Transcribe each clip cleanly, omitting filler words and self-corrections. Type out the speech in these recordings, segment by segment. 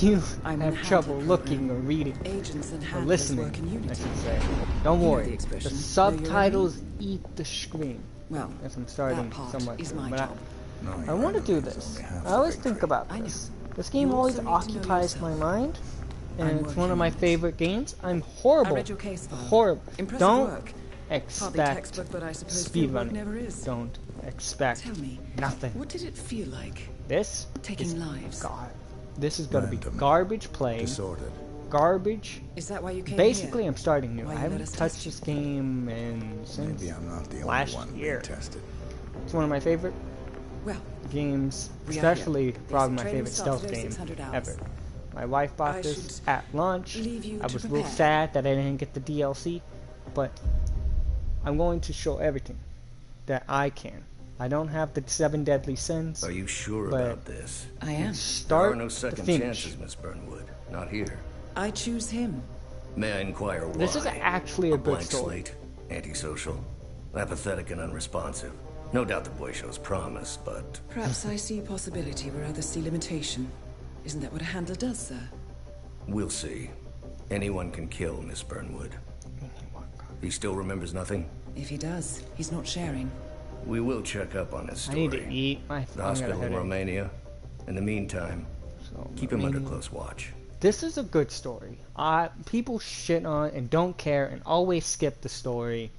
you I'm have in trouble handler looking or program. reading, Agents and or handlers listening, work in I unity. should say, don't You know worry. the The expression, know your subtitles enemy? eat the screen. Well, Yes, I'm starting that part somewhat is soon, my but job. I want to do this. I always think about I know. this. This game You always also need to know occupies yourself. my mind, and I'm it's one of working my on it. favorite games. I'm I horrible. read your case file. Horrible. Impressive Don't work. Hardly expect textbook, but I suppose speed fieldwork running. never is. Don't expect Tell me, nothing. what did it feel like This taking is lives? This is gonna be Random. garbage play. Disordered. Garbage. Is that why you came Basically, here? I'm starting new. Why I you haven't let us touched test this you? game since Maybe I'm not the only last one year. being tested. It's one of my favorite Well, games, we are here. especially Basic probably my training favorite starts stealth at game 600 hours. ever. My wife bought I this should at launch. leave you I to was a little prepare. sad that I didn't get the DLC, but I'm going to show everything that I can. I don't have the 7 deadly sins. Are you sure but about this? I am. There Start are no to second finish. chances, Miss Burnwood. Not here. I choose him. May I inquire why? This is actually a good blank story. slate, antisocial, apathetic and unresponsive. No doubt the boy shows promise, but Perhaps I see possibility where others see limitation. Isn't that what a handler does, sir? we'll see. Anyone can kill Miss Burnwood. He still remembers nothing? If he does, he's not sharing. We will check up on his I story. need to eat. The I got a hospital in headache. Romania. In the meantime, So, keep him under Romania. close watch. This is a good story. People shit on and don't care and always skip the story.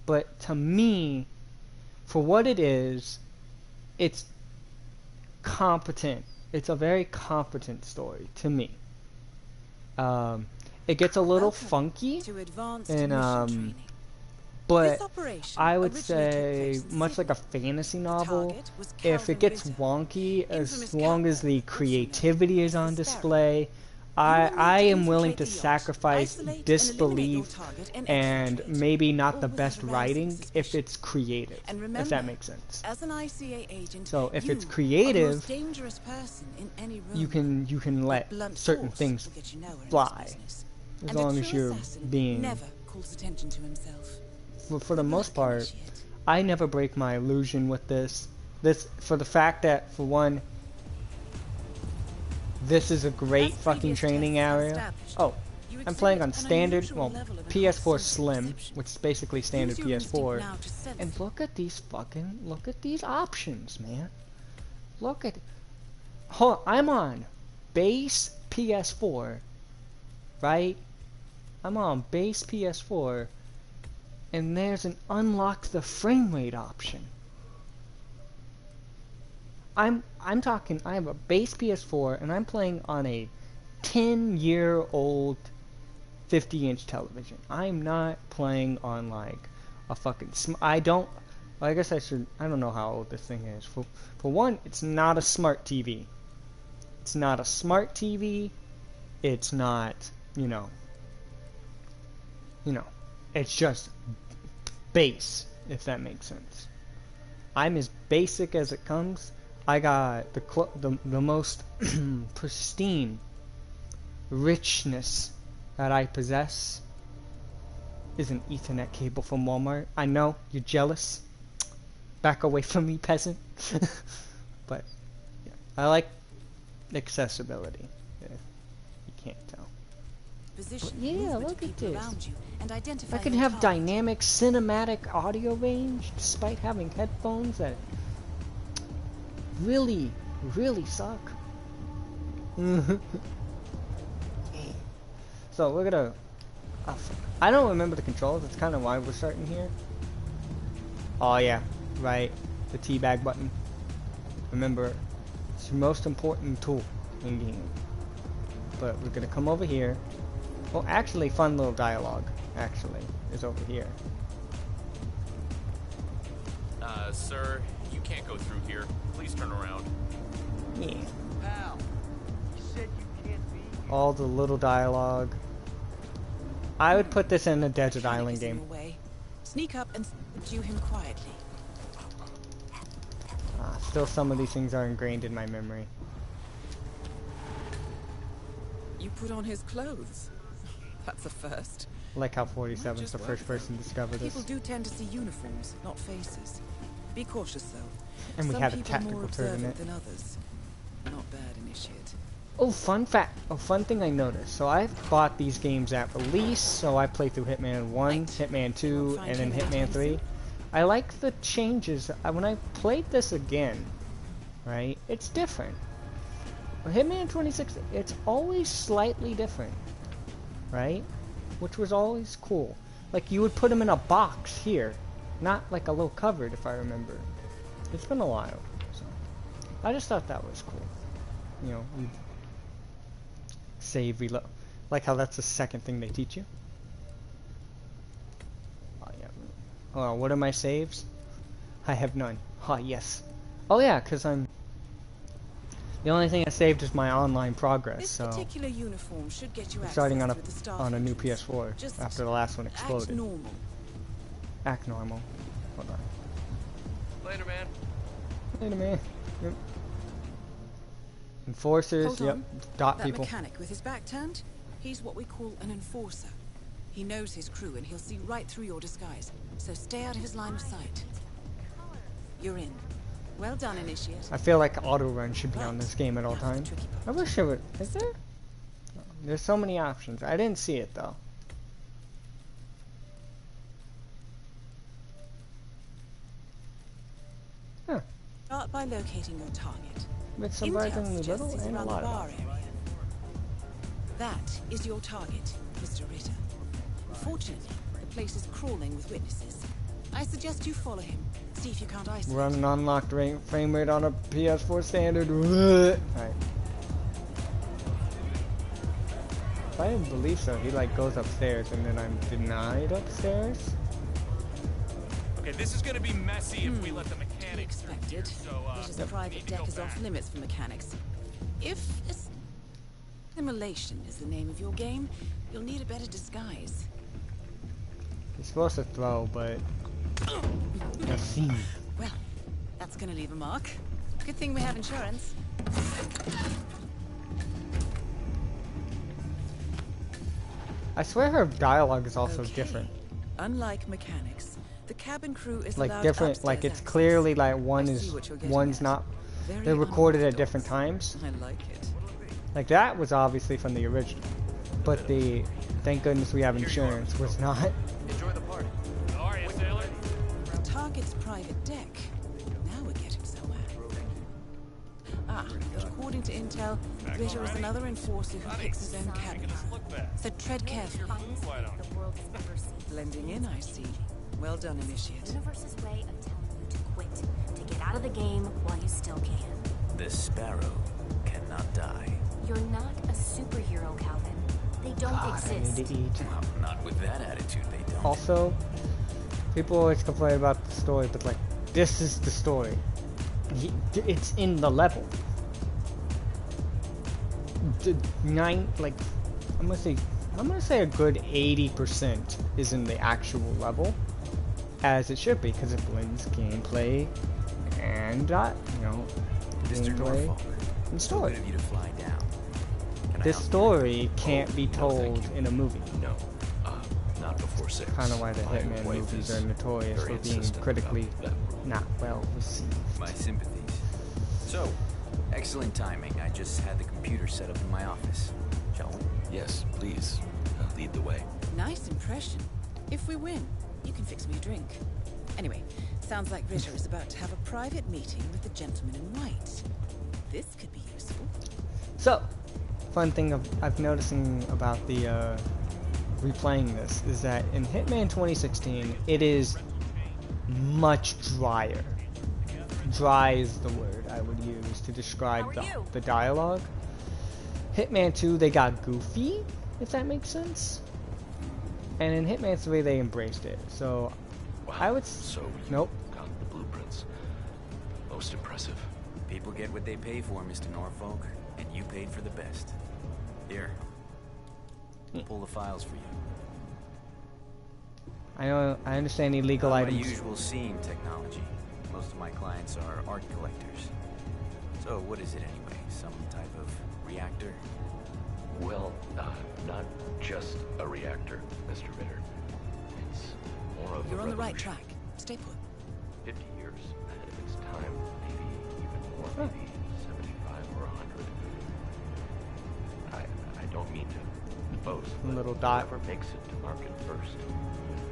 But to me, for what it is, it's competent. It's a very competent story to me. It gets a little funky, To advanced and mission training. but This operation I would originally took say place in much like a Sydney. fantasy novel. Target was If Calvin it gets Ritter, wonky, as infamous long as the cowboy, also known creativity is as on the display, You will need I to am willing to infiltrate the yacht, sacrifice isolate and eliminate disbelief your target and and exfiltrate. maybe not the Always best arousing writing if suspicion. it's creative, And if remember, that makes sense. As an ICA agent, So if you it's are the creative, most dangerous person in any room. you can But let blunt certain force things will get you nowhere in fly, this business. as And a long as true you're assassin being, never calls attention to himself. for the most Black part, initiate. I never break my illusion with this. For the fact that, for one, this is a great As fucking previous training tests have area. established, Oh, you I'm playing on exhibit an standard, unusual well, level of PS4 enhanced Slim, perception. which is basically standard Use your instinct PS4. now to sense And look at these options, man. Look at, hold, I'm on base PS4, right? I'm on base PS4, and there's an unlock the frame rate option. I'm talking, I have a base PS4 and I'm playing on a 10-year-old 50-inch television. I'm not playing on like a fucking I don't, well, I guess I don't know how old this thing is. For one, it's not a smart TV. It's not a smart TV. It's not, you know, it's just base, if that makes sense. I'm as basic as it comes. I got the most pristine richness that I possess is an Ethernet cable from Walmart. I know, you're jealous. Back away from me, peasant. But yeah, I like accessibility, if you can't tell. Position But yeah, movement look of at people this. around you and identify I can your have target. dynamic cinematic audio range despite having headphones that really, really suck. So we're gonna, I don't remember the controls, that's kind of why we're starting here. Oh yeah, right, the teabag button. Remember, it's the most important tool in game. But we're gonna come over here. Well, actually, fun little dialogue, actually, is over here. Sir, you can't go through here. Please turn around. Yeah. Pal, you said you can't be here. All the little dialogue. I would put this in a desert Panic island is in game. your way. Sneak up and subdue him quietly. Still, some of these things are ingrained in my memory. You put on his clothes. That's a first. I like how 47 is the Just first work, person to discover this. People do tend to see uniforms, not faces. Be cautious, though. And we Some had a people tactical more turn in observant it. than others. Not bad, initiate. Oh, fun fact. Oh, fun thing I noticed. So I've bought these games at release. So I played through Hitman 1, Hitman 2, and then Hitman 3. I like the changes. When I played this again, right, it's different. Hitman 26, it's always slightly different, right? Which was always cool. Like, you would put them in a box here, not like a little cupboard, if I remember. It's been a while, so I just thought that was cool. You know, you save, reload. Like how that's the second thing they teach you. Oh, yeah. Oh, what are my saves? I have none. Ah, yes. Oh, yeah, because I'm... The only thing I saved is my online progress, This so... particular uniform should get you I'm access starting on through the staff a new entrance. PS4 Just after the last one act exploded. normal. Act normal. Hold on. Later, man. Wait a minute. Yep. Enforcers, Hold yep. on. Dot That people. mechanic with his back turned, he's what we call an enforcer. He knows his crew and he'll see right through your disguise. So stay out of his line of sight. You're in. Well done, Initiate. I feel like auto run should be on Right. this game at all Now for the times. tricky I part. wish there would. Is there? There's so many options. I didn't see it though. Huh. Start by locating your target. It's Intel surprisingly suggests little it's and a around the lot of bar options. area. That is your target, Mr. Ritter. Fortunately, the place is crawling with witnesses. I suggest you follow him. See if you can't isolate. Run an unlocked frame rate on a PS4 standard. Alright. I didn't believe so. He like goes upstairs and then I'm denied upstairs. Okay, this is gonna be messy if we let the To be mechanics through here. expected. So, Ritter's we private need to go deck is off back. limits for mechanics. If assimilation is the name of your game, you'll need a better disguise. He's supposed to throw, but I've seen. Well, that's gonna leave a mark. Good thing we have insurance. I swear her dialogue is also Okay. different. Unlike mechanics, the cabin crew is Like allowed different, like upstairs it's access. clearly like I one see is what you're getting one's at. not. Very They're recorded at unorthodox. different times. I like it. Like that was obviously from the original, but the thank goodness we have insurance was not. Enjoy the party. How are you, sailor? The target's private deck. Now we're getting somewhere. Ah, but according to Intel, Ritter is another enforcer who picks his own cabin. Look back. So tread carefully. Why don't The world has ever seen. Blending in, I see. Well done, Initiate. The universe's way of telling you to quit, to get out of the game while you still can. This sparrow cannot die. You're not a superhero, Calvin. They don't God, I exist. need to eat. Well, not with that attitude, they don't. Also, people always complain about the story, but like this is the story. It's in the level. I'm gonna say a good 80% is in the actual level, as it should be, because it blends gameplay and Mr. gameplay Norfolk, and so story. good of you to fly down. Can I This help you? story can't be no, told thank you. in a movie. No, not before 6. Kind of why the My Hitman wife movies is are notorious very for being insistent critically about that. not well received. My sympathies. So, excellent timing. I just had the computer set up in my office. Shall we? Yes, please, lead the way. Nice impression. If we win, you can fix me a drink. Anyway, sounds like Ritter is about to have a private meeting with the gentleman in white. This could be useful. So, fun thing I've noticing about the replaying this is that in Hitman 2016 it is much drier. Dry is the word I would use to describe the dialogue. Hitman 2 they got goofy, if that makes sense. And in Hitman 3 they embraced it. So Wow. I would So you nope. got the blueprints. Most impressive. People get what they pay for, Mr. Norfolk, and you paid for the best. Here. Pull the files for you. I understand illegal Not my items. usual scene technology. Most of my clients are art collectors. So what is it anyway? Some type of reactor? Well, not just a reactor, Mr. Ritter. It's more of You're a on the right revolution. track. Stay put. 50 years ahead of its time, maybe even more, maybe 75 or 100. mean to boast, Little but dot. whoever makes it to market first,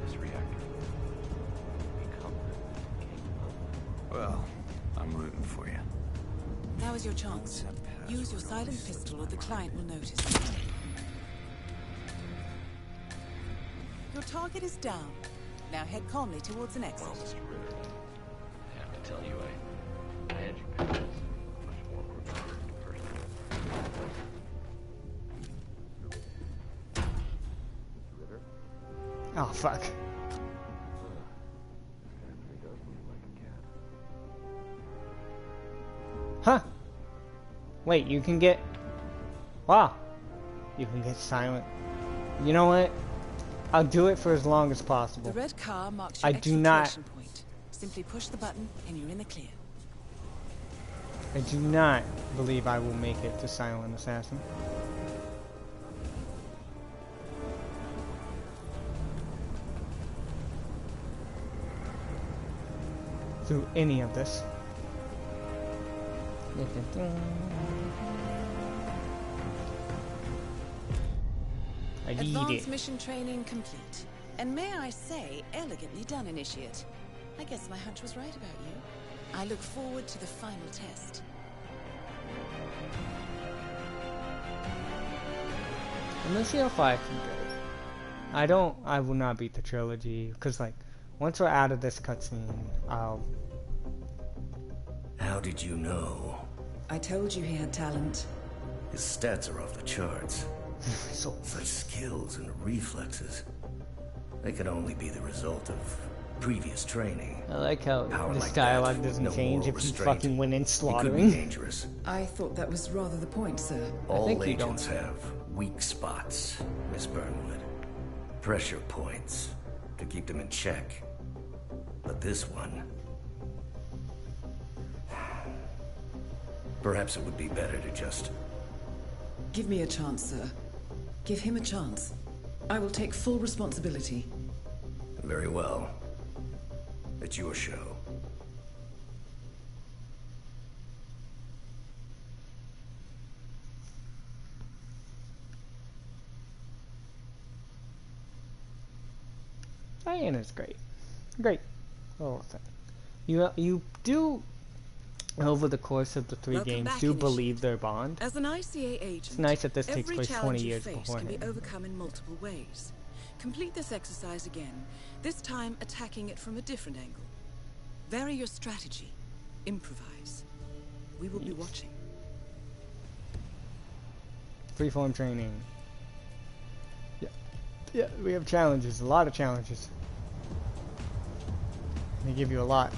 this reactor will become the king of... Well, I'm rooting for you. Now is your chance. Use your silent pistol or the client will notice. Your target is down. Now head calmly towards an exit. Well, Mr. Ritter, I have to tell you, I had you pegged as a much more refined person. Mr. Ritter? Oh, fuck. He does move like a cat. Huh. Wait, you can get... Wow. You can get silent. You know what? I'll do it for as long as possible. The red car marks your I do not... exfiltration point. Simply push the button and you're in the clear. I do not believe I will make it to Silent Assassin. Through any of this. I need Advanced it. mission training complete. And may I say, elegantly done, Initiate. I guess my hunch was right about you. I look forward to the final test. I'm gonna see how far I can go. I will not beat the trilogy, because like, once we're out of this cutscene, I'll... How did you know? I told you he had talent. His stats are off the charts. so Such skills and reflexes. They can only be the result of previous training. I like how Power this like dialogue that, doesn't no change moral if you restraint. fucking went in He could be slaughtering. dangerous. I thought that was rather the point, sir. All think you agents don't. have weak spots, Miss Burnwood. Pressure points to keep them in check. But this one... Perhaps it would be better to just... Give me a chance, sir. Give him a chance. I will take full responsibility. Very well. It's your show. Diana's great. Great. Oh, thing. You do, over the course of the three Welcome games, back, do Initiate. believe their bond. As an ICA agent, It's nice that this takes every place 20 challenge you years face beforehand. can be overcome in multiple ways. Complete this exercise again, this time attacking it from a different angle. Vary your strategy. Improvise. We will be watching. Freeform training. Yeah, we have challenges, a lot of challenges. They give you a lot.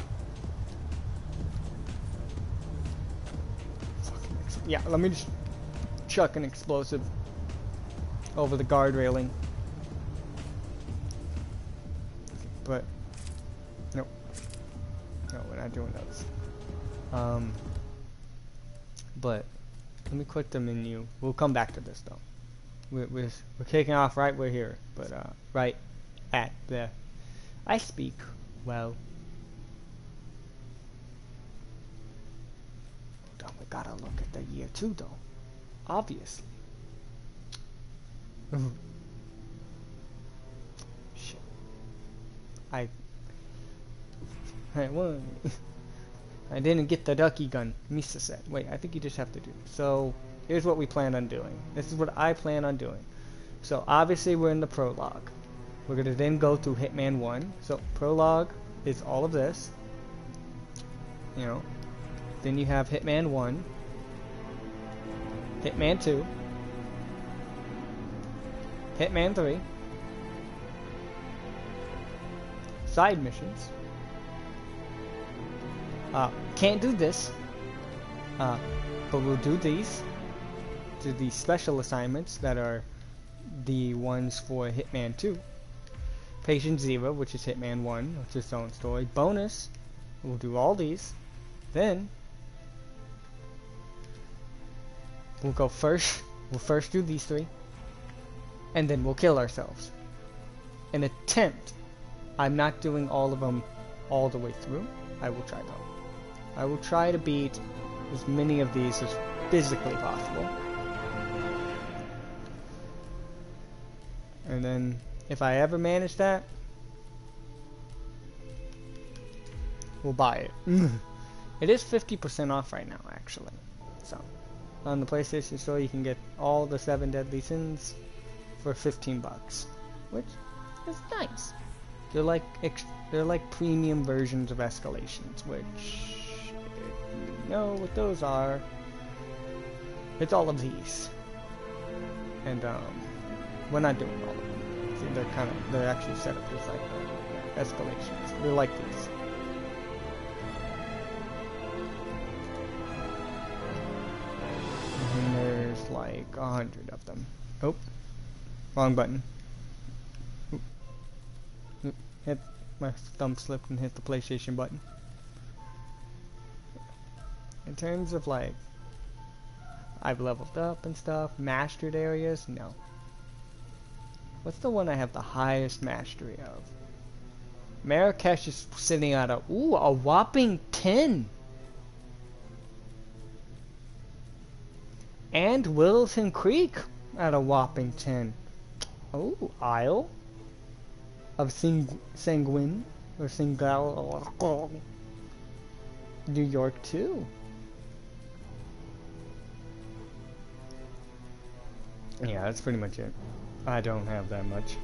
Yeah, let me just chuck an explosive over the guard railing. But no, we're not doing those. But let me quit the menu. We'll come back to this though. We're kicking off right where here, but right at the. I speak well. Hold on, we gotta look at the year 2 though. Obviously. Shit. I won. I didn't get the ducky gun. Misa said. Wait, I think you just have to do. So here's what we plan on doing. This is what I plan on doing. So obviously we're in the prologue. We're gonna then go through Hitman 1. So prologue is all of this. You know. Then you have Hitman 1. Hitman 2. Hitman 3. Side missions. Can't do this. But we'll do these. Do these special assignments that are the ones for Hitman 2. Patient 0, which is Hitman 1, which is its own story. Bonus, we'll do all these. Then, we'll go first. We'll first do these 3. And then we'll kill ourselves. An attempt. I'm not doing all of them all the way through. I will try though. I will try to beat as many of these as physically possible. And then if I ever manage that, we'll buy it. It is 50% off right now, actually. So on the PlayStation Store, you can get all the 7 Deadly Sins for 15 bucks, which is nice. They're like premium versions of Escalations, which, if you know what those are, it's all of these. And we're not doing all of them. See, they're actually set up as like Escalations. They're like these. And there's like 100 of them. Oh, wrong button. Hit my thumb slipped and hit the PlayStation button. In terms of like, I've leveled up and stuff, mastered areas, no. What's the one I have the highest mastery of? Marrakesh is sitting at a whopping 10. And Wilton Creek at a whopping 10. Oh, Isle of Sanguine or Singal, New York too. Yeah, that's pretty much it. I don't have that much.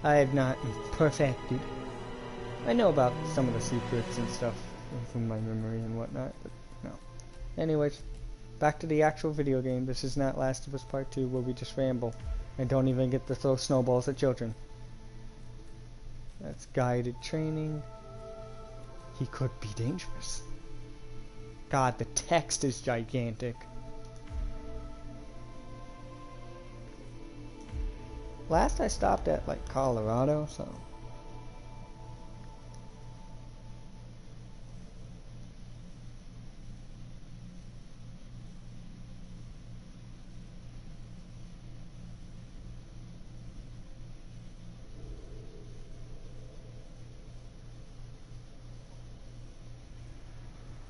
I have not perfected. I know about some of the secrets and stuff from my memory and whatnot, but no. Anyways, back to the actual video game. This is not Last of Us Part 2 where we just ramble and don't even get to throw snowballs at children. That's guided training. He could be dangerous. God, the text is gigantic. Last I stopped at like Colorado, so.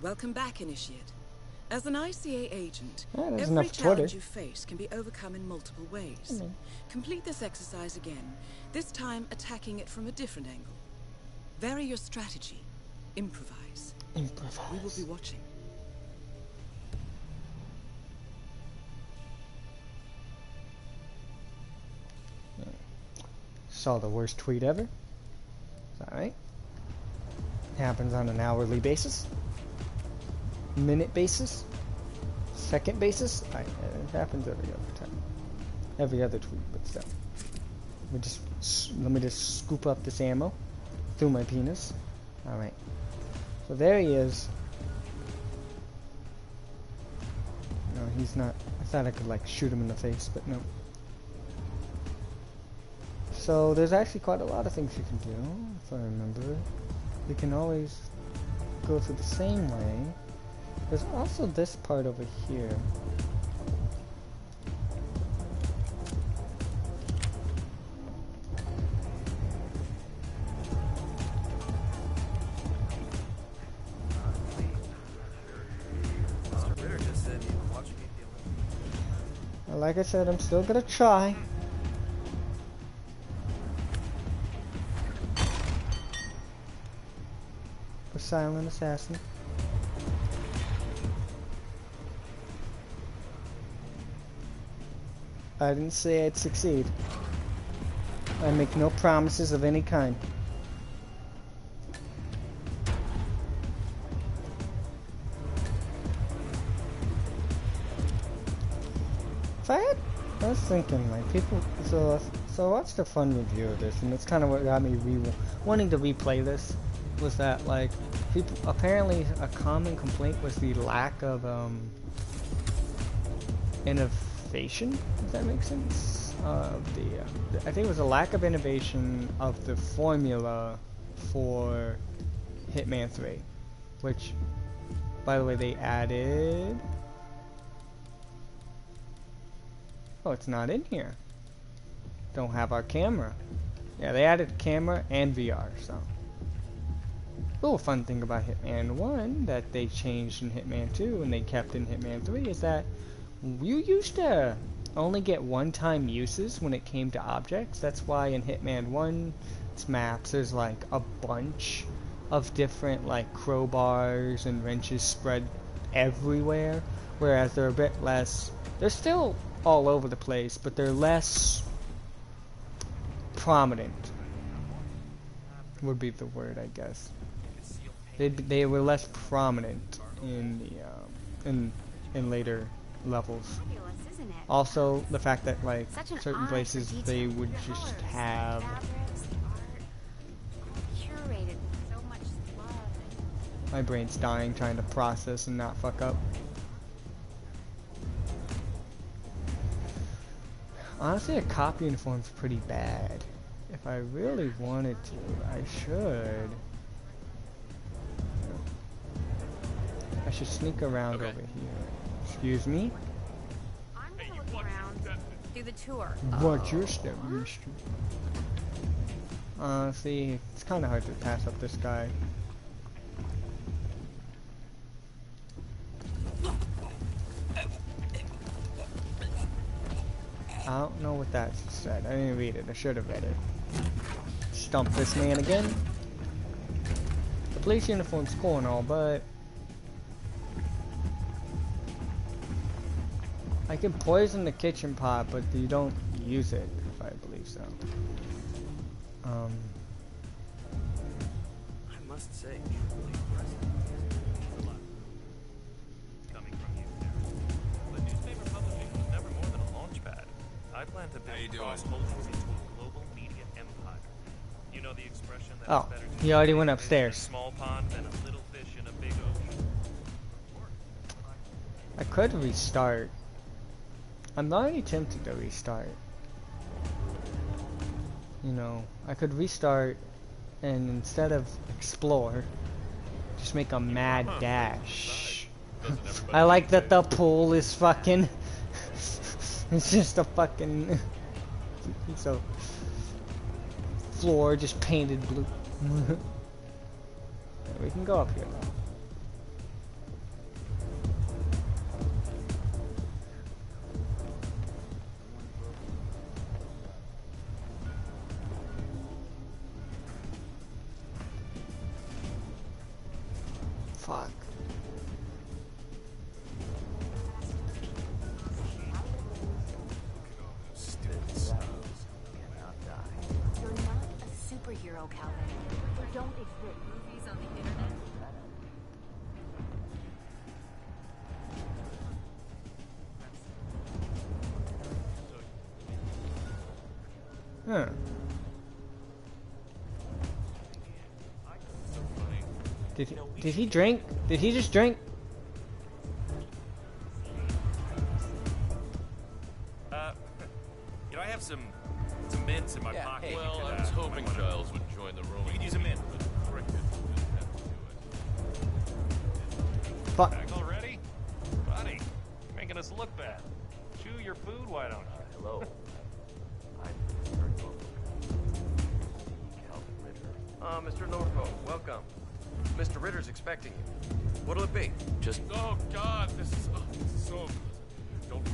Welcome back, Initiate. As an ICA agent, there's every enough challenge Twitter. you face can be overcome in multiple ways. Complete this exercise again, this time attacking it from a different angle. Vary your strategy. Improvise. Improvise. We will be watching. Saw the worst tweet ever. Alright. Happens on an hourly basis. Minute basis. Second basis. It happens every other time. Every other tweet, but still. Let me just scoop up this ammo through my penis. Alright. So there he is. No, he's not. I thought I could like shoot him in the face, but no. So there's actually quite a lot of things you can do, if I remember. You can always go through the same way. There's also this part over here. Mr. Ritter just said he was watching it. Like I said, I'm still gonna try. For Silent Assassin. I didn't say I'd succeed. I make no promises of any kind. I was thinking, like, people, so I watched a fun review of this, and it's kind of what got me wanting to replay this, was that, like, people, apparently a common complaint was the lack of, innovation, if that makes sense, I think it was a lack of innovation of the formula for Hitman 3, which, by the way, they added... Oh, it's not in here. Don't have our camera. Yeah, they added camera and VR, so. Oh, fun thing about Hitman 1 that they changed in Hitman 2 and they kept in Hitman 3 is that you used to only get one-time uses when it came to objects. That's why in Hitman 1's maps there's like a bunch of different like crowbars and wrenches spread everywhere, whereas they're a bit less, they're still all over the place, but they're less prominent would be the word, I guess. They were less prominent in the in later levels. Fabulous, isn't it? Also, the fact that like Such an certain eye for places detail they in would the just colors, have fabrics, the art, all curated with so much love. my brain's dying trying to process and not fuck up. Honestly, a cop uniform's pretty bad. If I really wanted to, I should. I should sneak around over here. Excuse me? I'm gonna look around, do the tour. Watch your step, mister. See, it's kind of hard to pass up this guy. I don't know what that said. I didn't read it. I should have read it. Stump this man again. The police uniform's cool and all, but I can poison the kitchen pot, but you don't use it, if I believe so. I must say, truly impressive. Coming from you, Sarah. But newspaper publishing was never more than a launch pad. I plan to build Cross Holdings into a global media empire. You know the expression that Oh, it's better to he already be went a fish upstairs. in a small pond than a little fish in a big ocean. I could restart. I'm already tempted to restart. You know, I could restart and instead of explore, just make a mad dash. I like that the pool is fucking it's just a fucking it's a floor just painted blue. Yeah, we can go up here though. Fuck. You're not a superhero, Calvin. There don't exist movies on the internet. Huh. Did he drink? Did he just drink? You know, I have some mints in my pocket. Well, I was hoping Giles would join the room. You could use a mint. Fuck. Back already? Buddy, you're making us look bad. Chew your food, why don't you? Hello. I'm Calvin Ritter. Mr. Norfolk, welcome. Mr. Ritter's expecting you. What'll it be? Just... Oh God, this is so. Don't be.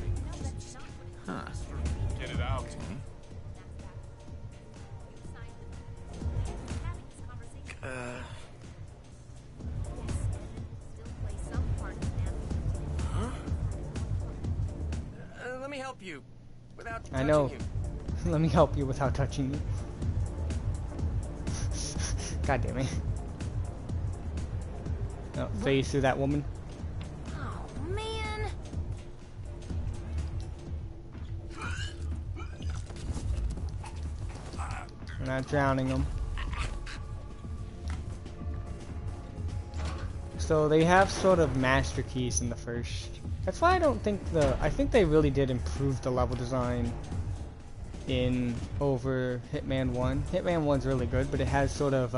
Huh. Get it out. Let me help you without I touching know. you. Let me help you without touching you. God damn it. Oh, phase through that woman. Oh, man. We're not drowning them. So they have sort of master keys in the first. That's why I don't think I think they really did improve the level design in over Hitman 1. Hitman 1's really good, but it has sort of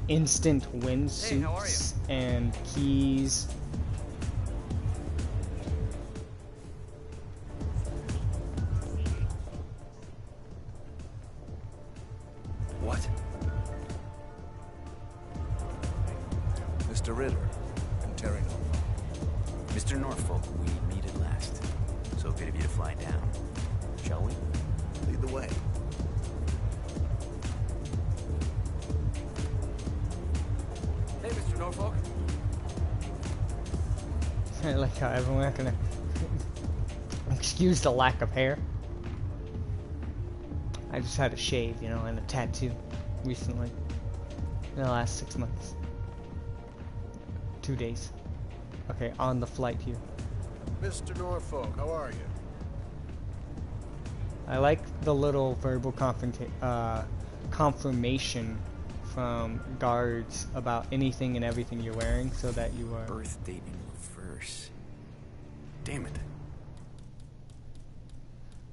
instant win Hey, how are suits and keys. What? Mr. Ritter, I'm Terry Norfolk. Mr. Norfolk, we meet at last. So good of you to fly down. Shall we? Lead the way. Hey, Mr. Norfolk. I like how everyone gonna excuse the lack of hair. I just had a shave, you know, and a tattoo recently. In the last 6 months. 2 days. Okay, on the flight here. Mr. Norfolk, how are you? I like the little verbal confirmation from guards about anything and everything you're wearing, so that you are... Birth date in reverse. Damn it.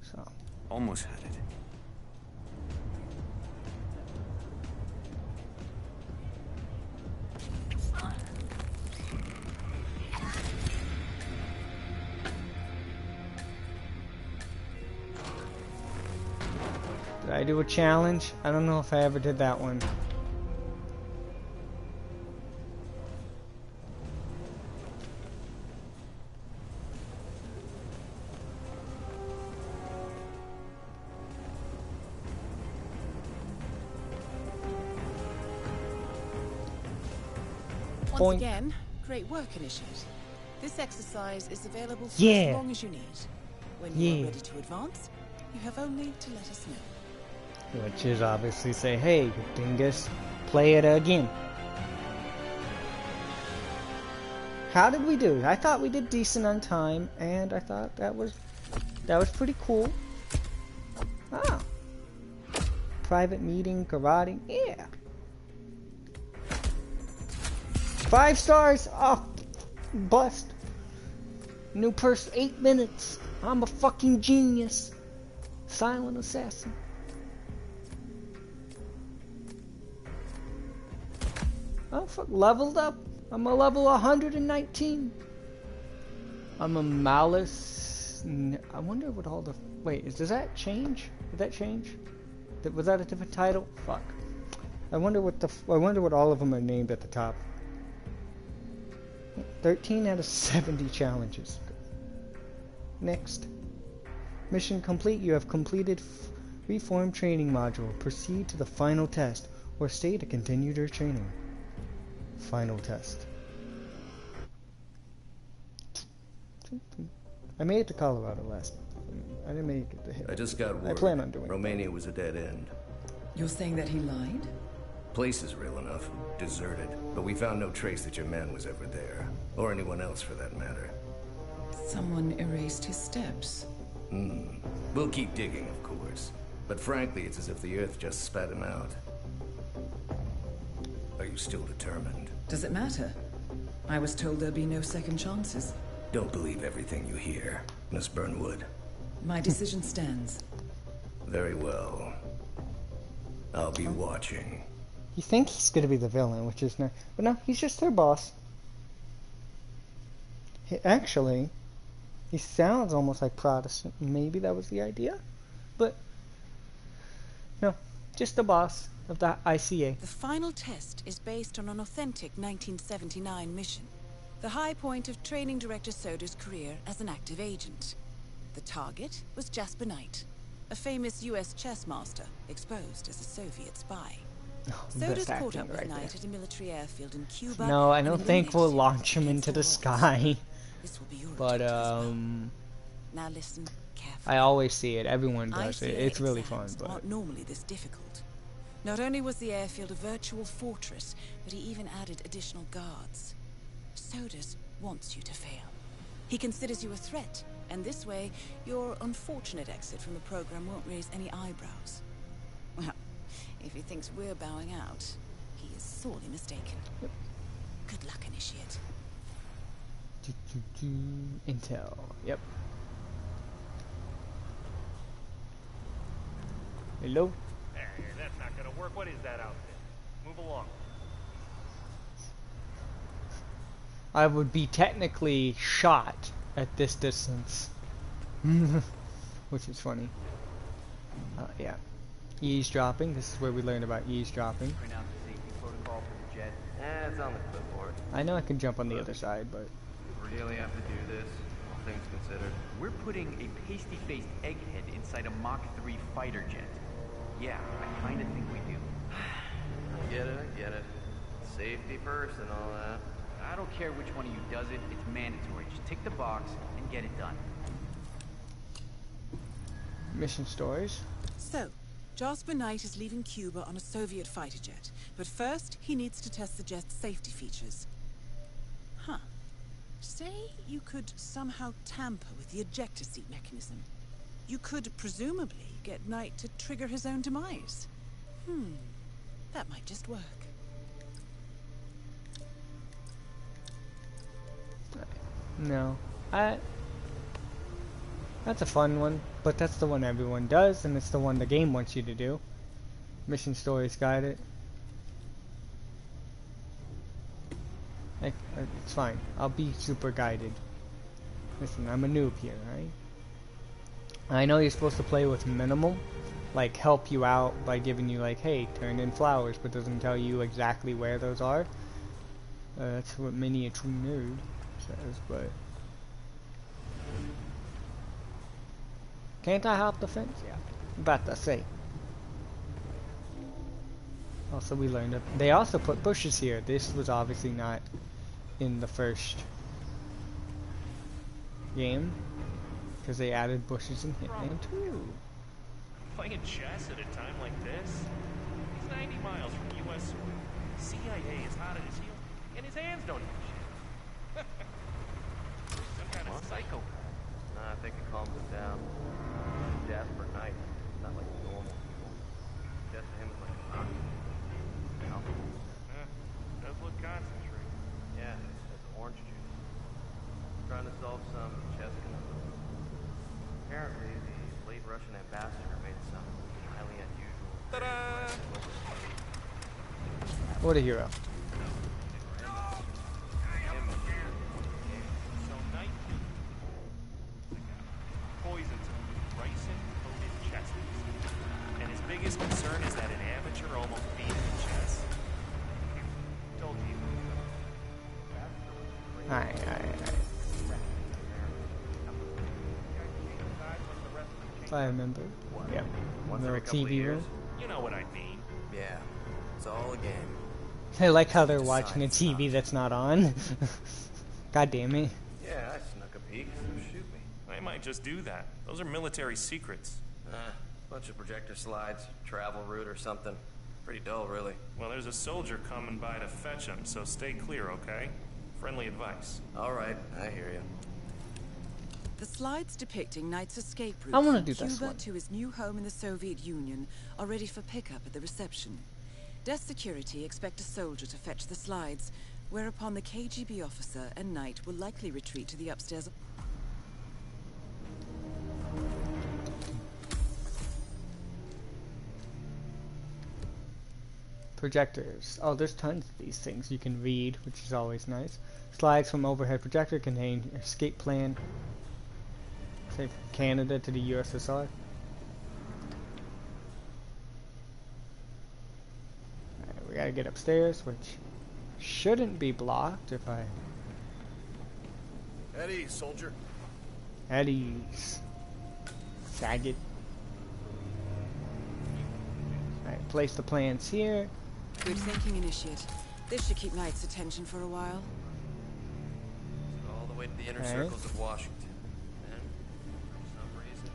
So. Almost had it. Did I do a challenge? I don't know if I ever did that one. Once again, great work, Initiate. This exercise is available for as long as you need. When you are ready to advance, you have only to let us know. Which is obviously say, hey, dingus, play it again. How did we do? I thought we did decent on time, and I thought that was pretty cool. Ah. Private meeting, karate, yeah. 5 stars! Oh, blessed. New person, 8 minutes. I'm a fucking genius. Silent assassin. Oh, fuck, leveled up. I'm a level 119. I'm a malice. I wonder what all the... Wait, does that change? Did that change? Was that a different title? Fuck. I wonder what all of them are named at the top. 13 out of 70 challenges. Next. Mission complete. You have completed reform training module. Proceed to the final test or stay to continue your training. Final test. I made it to Colorado last. I didn't make it to him. I just got word. I plan on doing it. Romania was a dead end. You're saying that he lied? Place is real enough. Deserted. But we found no trace that your man was ever there. Or anyone else for that matter. Someone erased his steps. We'll keep digging, of course. But frankly, it's as if the Earth just spat him out. Are you still determined? Does it matter? I was told there'd be no second chances. Don't believe everything you hear, Miss Burnwood. My decision stands. Very well. I'll be watching. You think he's gonna be the villain, which is no, but no, he's just their boss. Actually, he sounds almost like Protestant. Maybe that was the idea, but no, just the boss of the ICA. The final test is based on an authentic 1979 mission. The high point of Training Director Soder's career as an active agent. The target was Jasper Knight, a famous US chess master exposed as a Soviet spy. Soder's caught up with Knight at a military airfield in Cuba. No, I don't think we'll launch him into the sky. This will be your but now listen carefully. I always see it. Everyone does it. It's really fun. But aren't normally this difficult. Not only was the airfield a virtual fortress, but he even added additional guards. Soder's wants you to fail. He considers you a threat, and this way, your unfortunate exit from the program won't raise any eyebrows. Well, if he thinks we're bowing out, he is sorely mistaken. Yep. Good luck, Initiate. Intel. Yep. Hello? Hey, that's not gonna work. What is that outfit? Move along. I would be technically shot at this distance. Which is funny. Yeah. Eavesdropping. This is where we learn about eavesdropping. Pronounce the safety protocol for the jet. It's on the clipboard. I know I can jump on the other side, but... We really have to do this, all things considered. We're putting a pasty-faced egghead inside a Mach 3 fighter jet. Yeah, I kinda think we do. I get it. Safety first and all that. I don't care which one of you does it, it's mandatory. Just tick the box and get it done. Mission stories. So, Jasper Knight is leaving Cuba on a Soviet fighter jet, but first he needs to test the jet's safety features. Huh. Say you could somehow tamper with the ejector seat mechanism. You could presumably get Knight to trigger his own demise. That might just work. No. That's a fun one, but that's the one everyone does, and it's the one the game wants you to do. Mission stories guided. It's fine. I'll be super guided. Listen, I'm a noob here, right? I know you're supposed to play with minimal, like help you out by giving you like, hey, turn in flowers, but doesn't tell you exactly where those are. That's what many a true nerd says, but... Can't I hop the fence? Yeah. About to say. Also, we learned that they also put bushes here. This was obviously not in the first game, because they added bushes in Hitman 2. Playing chess at a time like this? He's 90 miles from U.S. soil. CIA is hot at his heels, and his hands don't do shit. Some kind of psycho. Nah, I think it calms him down. Jasper Knight, not like normal people. Just him is like a knock. You know? Does look concentrated. Yeah, it's orange juice. Trying to solve some chess conundrum. Apparently, the late Russian ambassador made some highly unusual. Ta-da! What a hero. So Knight poisons ricin-coated chess pieces. And his biggest concern is that an amateur almost beat him in chess. Told you. Alright. I remember. Yeah. Once Little every couple of TV years. room. You know what I mean. Yeah, it's all a game. I like how they're watching a TV that's not on. God damn it. Yeah, I snuck a peek. Shoot me. I might just do that. Those are military secrets. Bunch of projector slides, travel route or something. Pretty dull, really. Well, there's a soldier coming by to fetch him, so stay clear, okay? Friendly advice. All right, I hear you. The slides depicting Knight's escape route I wanna from do this Cuba one. to his new home in the Soviet Union are ready for pickup at the reception. Desk security expect a soldier to fetch the slides, whereupon the KGB officer and Knight will likely retreat to the upstairs. Projectors. Oh, there's tons of these things you can read, which is always nice. Slides from overhead projector contain escape plan. Say from Canada to the USSR. Alright, we gotta get upstairs, which shouldn't be blocked if I... Eddie, soldier. Eddie's faggot. Alright, place the plans here. Good thinking, Initiate. This should keep Knight's attention for a while. All the way to the inner Okay. circles of Washington. And for some reason,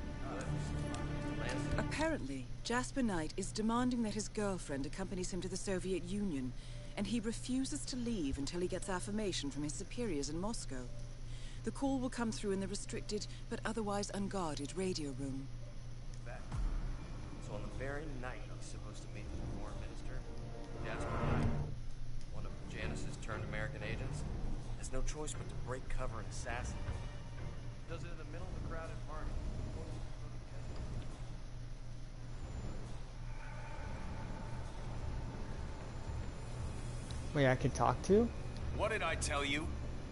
Apparently, Jasper Knight is demanding that his girlfriend accompanies him to the Soviet Union, and he refuses to leave until he gets affirmation from his superiors in Moscow. The call will come through in the restricted, but otherwise unguarded radio room. so on the very night he's supposed to meet the foreign minister, Jasper Knight, one of Janice's turned American agents, has no choice but to break cover and assassinate him. Does it in the middle of a crowded party. Wait, I can talk to? What did I tell you?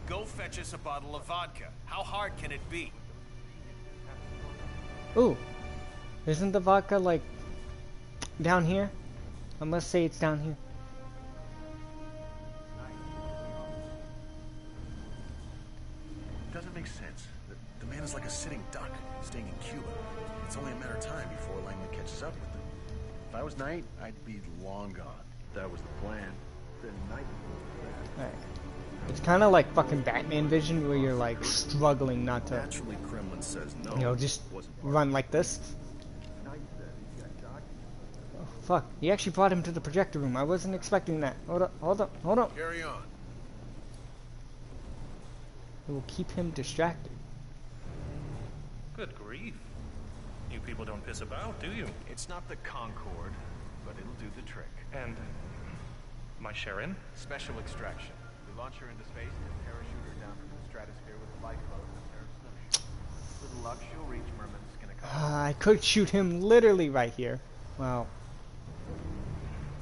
Go fetch us a bottle of vodka. How hard can it be? Ooh. Isn't the vodka, like, down here? I must say it's down here. Doesn't make sense. The man is like a sitting duck, staying in Cuba. It's only a matter of time before Langman catches up with them. If I was Knight, I'd be long gone. If that was the plan, then Knight would. Alright. It's kind of like fucking Batman Vision, where you're like struggling not to, Naturally, Kremlin says no. you know, just run like this. Oh, fuck. He actually brought him to the projector room. I wasn't expecting that. Hold on. Carry on. It will keep him distracted. Good grief. You people don't piss about, do you? It's not the Concorde, but it'll do the trick. And my Sharon? Special extraction. We launch her into space and parachute her down into the stratosphere with a lifeboat and a pair of snowshoes. With luck, she'll reach Merman's gonna come. I could shoot him literally right here. Wow.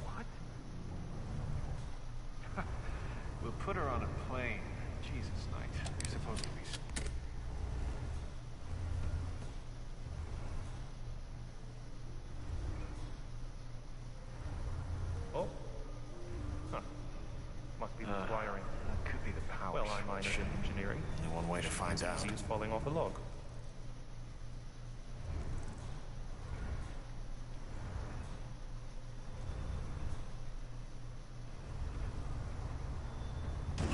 What? We'll put her on a plane. Jesus, Knight. You're supposed to be... Oh? Huh. Must be the wiring. That could be the power. Well, I minored in engineering. Only one way to find out. He's falling off a log.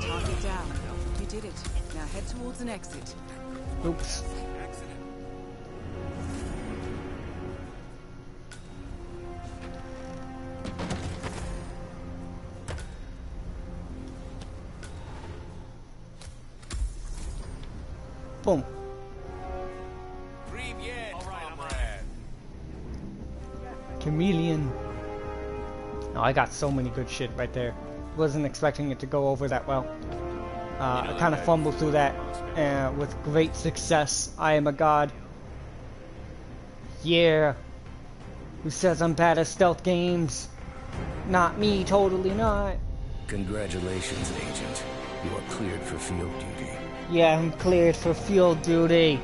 Target down. You did it. Now head towards an exit. Oops. Boom. Chameleon. Oh, I got so many good shit right there. Wasn't expecting it to go over that well. I kind of fumbled through that with great success. I am a god. Yeah. Who says I'm bad at stealth games? Not me, totally not. Congratulations, Agent. You are cleared for field duty. Yeah, I'm cleared for field duty.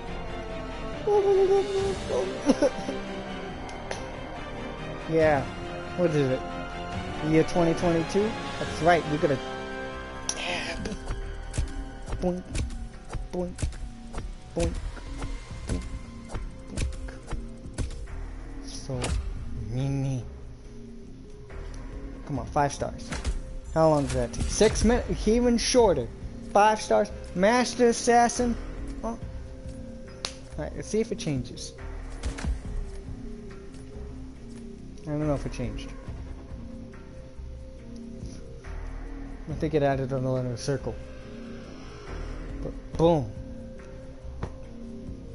Yeah. What is it? Year 2022? That's right, we're gonna... Boink. Boink. Boink. Boink. Boink. So mini. Come on, 5 stars. How long does that take? 6 minutes? Even shorter. 5 stars. Master Assassin. Well, alright, let's see if it changes. I don't know if it changed. I think it added another circle. But boom.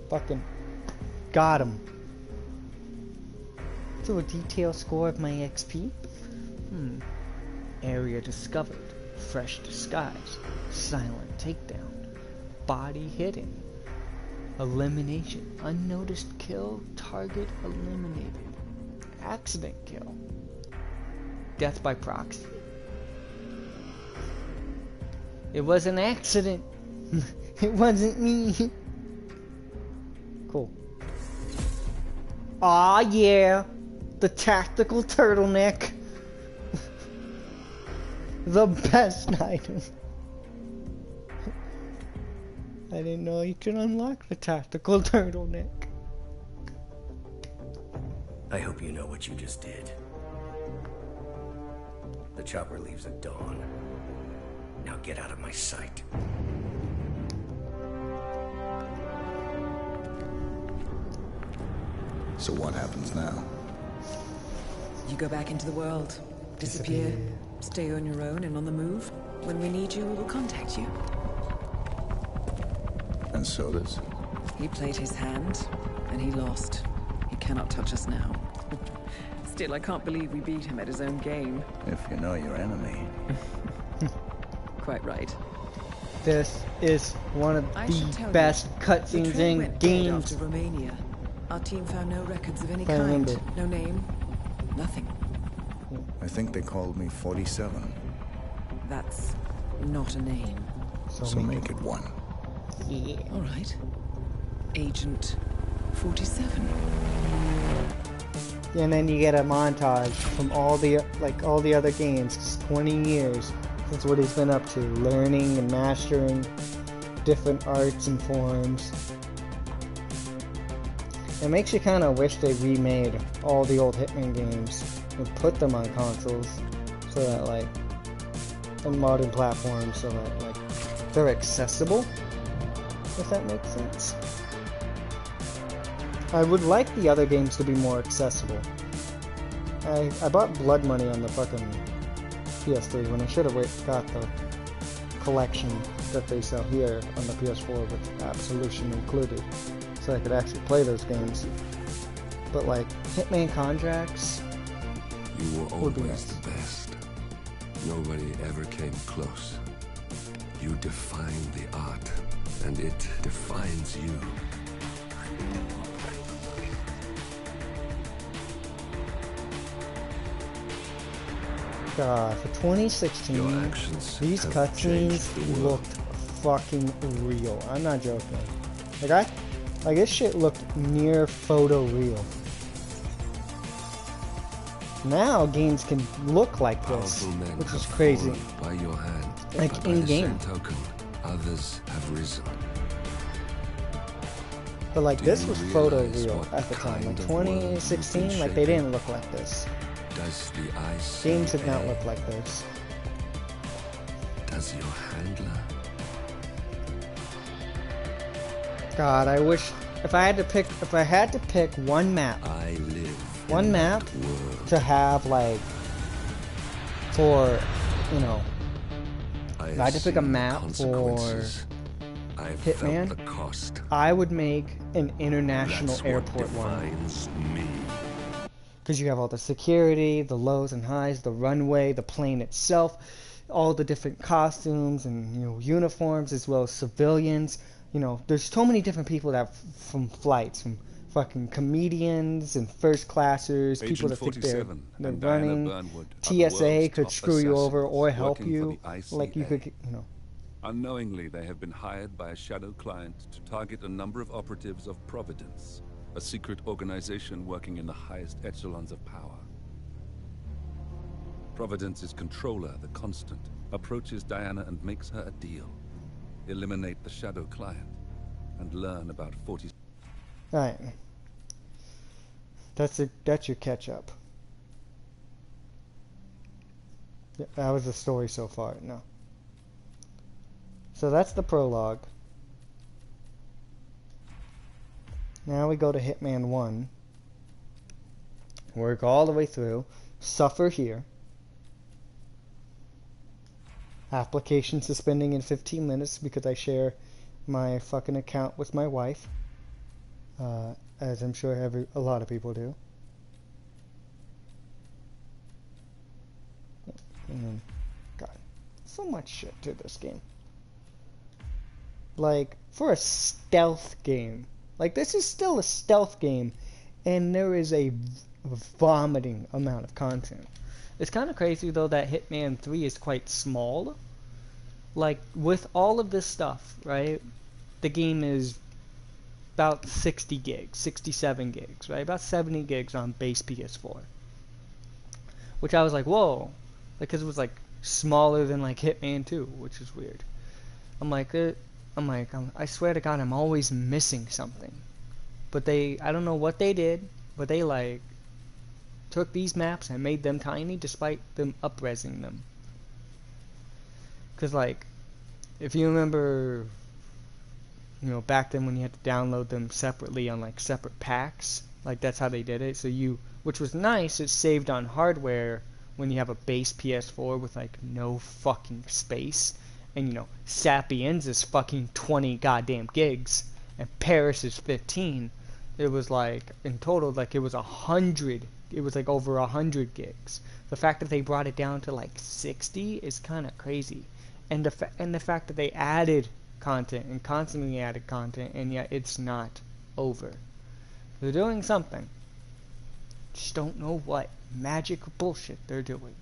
Fucking got him. So a detailed score of my XP? Area discovered. Fresh disguise. Silent takedown. Body hidden. Elimination. Unnoticed kill. Target eliminated. Accident kill. Death by proxy. It was an accident. It wasn't me. Cool. Aw, yeah. The tactical turtleneck. The best item. I didn't know you could unlock the tactical turtleneck. I hope you know what you just did. The chopper leaves at dawn. Now get out of my sight. So what happens now? You go back into the world, disappear, stay on your own and on the move. When we need you, we will contact you. And so does. He played his hand, and he lost. He cannot touch us now. Still, I can't believe we beat him at his own game. If you know your enemy. Quite right. This is one of the best cutscenes in games. After Romania, our team found no records of any I kind. remember. No name, nothing. I think they called me 47. That's not a name. So make it one. Yeah. All right. Agent 47. And then you get a montage from all the other games. 20 years. That's what he's been up to, learning and mastering different arts and forms. It makes you kind of wish they remade all the old Hitman games and put them on consoles, so that like, and modern platforms, so that like they're accessible, if that makes sense. I would like the other games to be more accessible. I bought Blood Money on the fucking PS3 when I should have got the collection that they sell here on the PS4 with Absolution included, so I could actually play those games. But like Hitman contracts, you were would be always nice. the best. Nobody ever came close. You define the art, and it defines you. God, for 2016, these cutscenes looked fucking real. I'm not joking. Like this shit looked near photo real. Now games can look like this, which is crazy. By your hand, like in game. Token, others have risen. But like this was photo real at the time. Like 2016, like they didn't look like this. Does the ice games did not look like this. Does your handler? God, I wish if I had to pick one map. I live one map to have like for, you know, if I had to pick a map for Hitman, I would make an international airport one. Because you have all the security, the lows and highs, the runway, the plane itself, all the different costumes and, you know, uniforms, as well as civilians. You know, there's so many different people that from flights, from fucking comedians and first classers, people that think they're running. TSA could screw you over or help you, like you could, you know. Unknowingly, they have been hired by a shadow client to target a number of operatives of Providence, a secret organization working in the highest echelons of power. Providence's controller, the Constant, approaches Diana and makes her a deal. Eliminate the shadow client and learn about 40... Alright. That's your catch-up. Yeah, that was the story so far. No. So that's the prologue. Now we go to Hitman 1. Work all the way through. Suffer here. Application suspending in 15 minutes because I share my fucking account with my wife. As I'm sure a lot of people do. And then, God, so much shit to this game. Like, for a stealth game. Like, this is still a stealth game, and there is a vomiting amount of content. It's kind of crazy, though, that Hitman 3 is quite small. Like, with all of this stuff, right, the game is about 60 gigs, 67 gigs, right? About 70 gigs on base PS4. Which I was like, whoa. Because it was, like, smaller than, like, Hitman 2, which is weird. I swear to God, I'm always missing something. But I don't know what they did, but they, like, took these maps and made them tiny despite them up-resing them. Because, like, if you remember, you know, back then when you had to download them separately on, like, separate packs, like, that's how they did it. So which was nice, it saved on hardware when you have a base PS4 with, like, no fucking space. And, you know, Sapienza's fucking 20 goddamn gigs, and Paris is 15. It was, like, in total, like, it was 100. It was, like, over 100 gigs. The fact that they brought it down to, like, 60 is kind of crazy. And the fact that they added content and constantly added content, and yet it's not over. They're doing something. Just don't know what magic bullshit they're doing.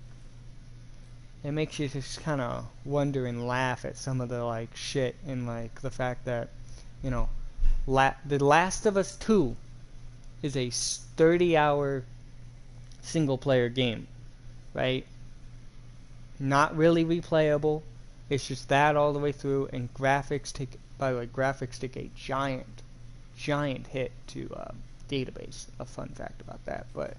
It makes you just kind of wonder and laugh at some of the, like, shit and, like, the fact that, you know, The Last of Us 2 is a 30-hour single-player game, right? Not really replayable. It's just that all the way through, and graphics take By the way, graphics took a giant hit to database. A fun fact about that. But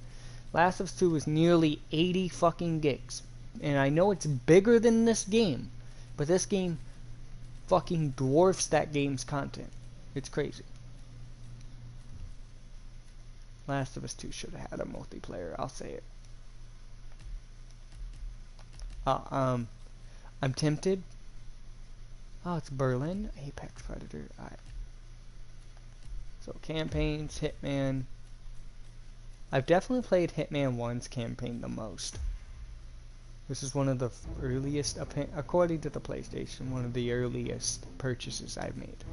Last of Us 2 was nearly 80 fucking gigs. And I know it's bigger than this game, but this game fucking dwarfs that game's content. It's crazy. Last of Us 2 should have had a multiplayer, I'll say it. I'm tempted. Oh, it's Berlin. Apex Predator. Alright. So, campaigns, Hitman. I've definitely played Hitman 1's campaign the most. This is one of the earliest, according to the PlayStation, one of the earliest purchases I've made.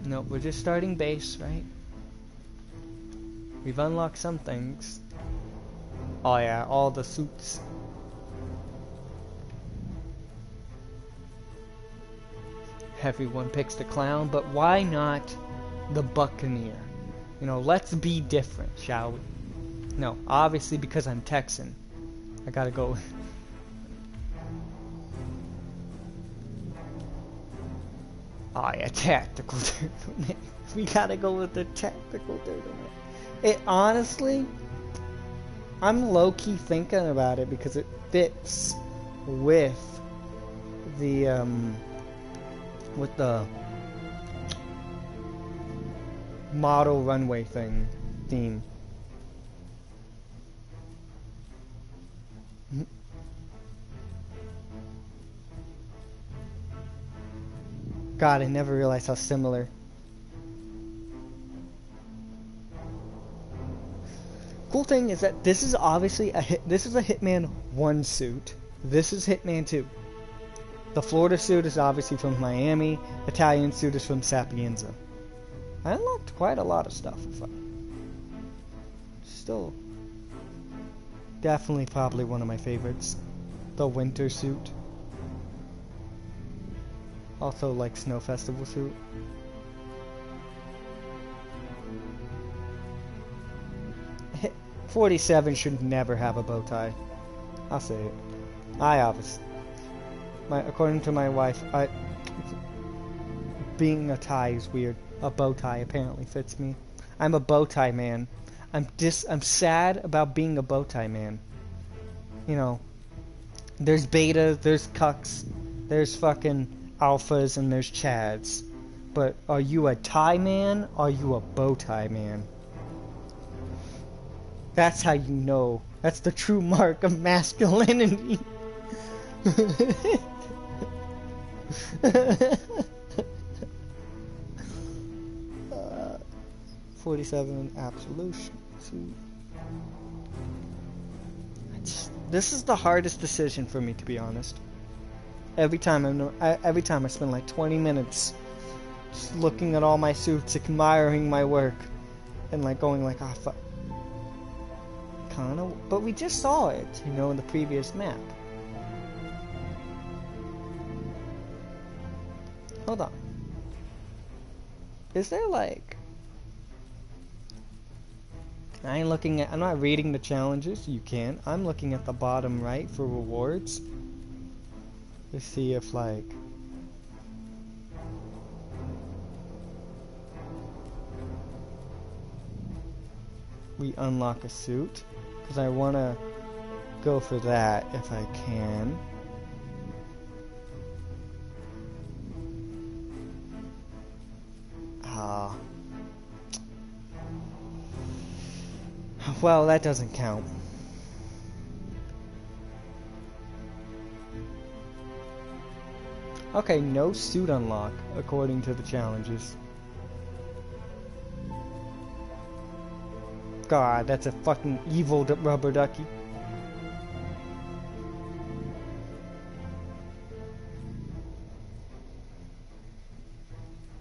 No, we're just starting base, right? We've unlocked some things. Oh yeah, all the suits. Everyone picks the clown, but why not the Buccaneer? You know, let's be different, shall we? No, obviously because I'm Texan. I gotta go. Oh yeah, tactical turtleneck. We gotta go with the tactical turtleneck. It honestly, I'm low-key thinking about it because it fits with the model runway theme. God, I never realized how similar. Cool thing is that this is obviously this is a Hitman 1 suit. This is Hitman 2. The Florida suit is obviously from Miami. Italian suit is from Sapienza. I unlocked quite a lot of stuff. Still, definitely probably one of my favorites. The winter suit. Also like Snow Festival suit. Hit 47 should never have a bow tie. I'll say it. According to my wife, being a tie is weird. A bow tie apparently fits me. I'm a bow tie man. I'm sad about being a bow tie man. You know, there's betas, there's cucks, there's fucking alphas, and there's chads. But are you a tie man? Or are you a bow tie man? That's how you know. That's the true mark of masculinity. 47 absolution. This is the hardest decision for me, to be honest. Every time I spend like 20 minutes just looking at all my suits, admiring my work, and like going like, ah, fuck. Kinda, but we just saw it, you know, in the previous map. Hold on. Is there like... I'm not reading the challenges, you can. I'm looking at the bottom right for rewards. To see if like... we unlock a suit. Because I want to go for that if I can. Well, that doesn't count. Okay, no suit unlock, according to the challenges. God, that's a fucking evil rubber ducky.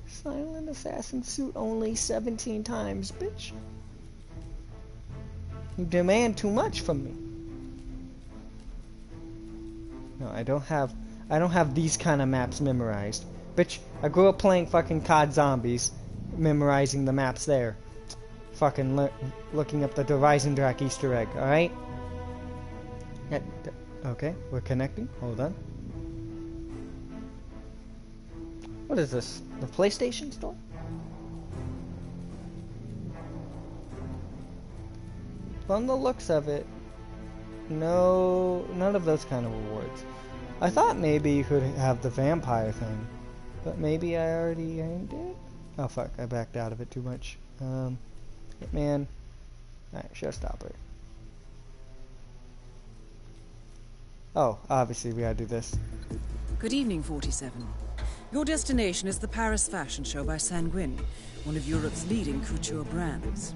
Silent assassin suit only 17 times, bitch. You demand too much from me. No, I don't have these kind of maps memorized. Bitch, I grew up playing fucking COD Zombies, memorizing the maps there. Fucking looking up the Dreisendrach Easter egg, alright? Okay, we're connecting. Hold on. What is this? The PlayStation store? From the looks of it, no, none of those kind of rewards. I thought maybe you could have the vampire thing, but maybe I already did. Oh fuck, I backed out of it too much. Hitman. Alright, showstopper. Oh, obviously we gotta do this. Good evening, 47. Your destination is the Paris Fashion Show by Sanguine, one of Europe's leading couture brands.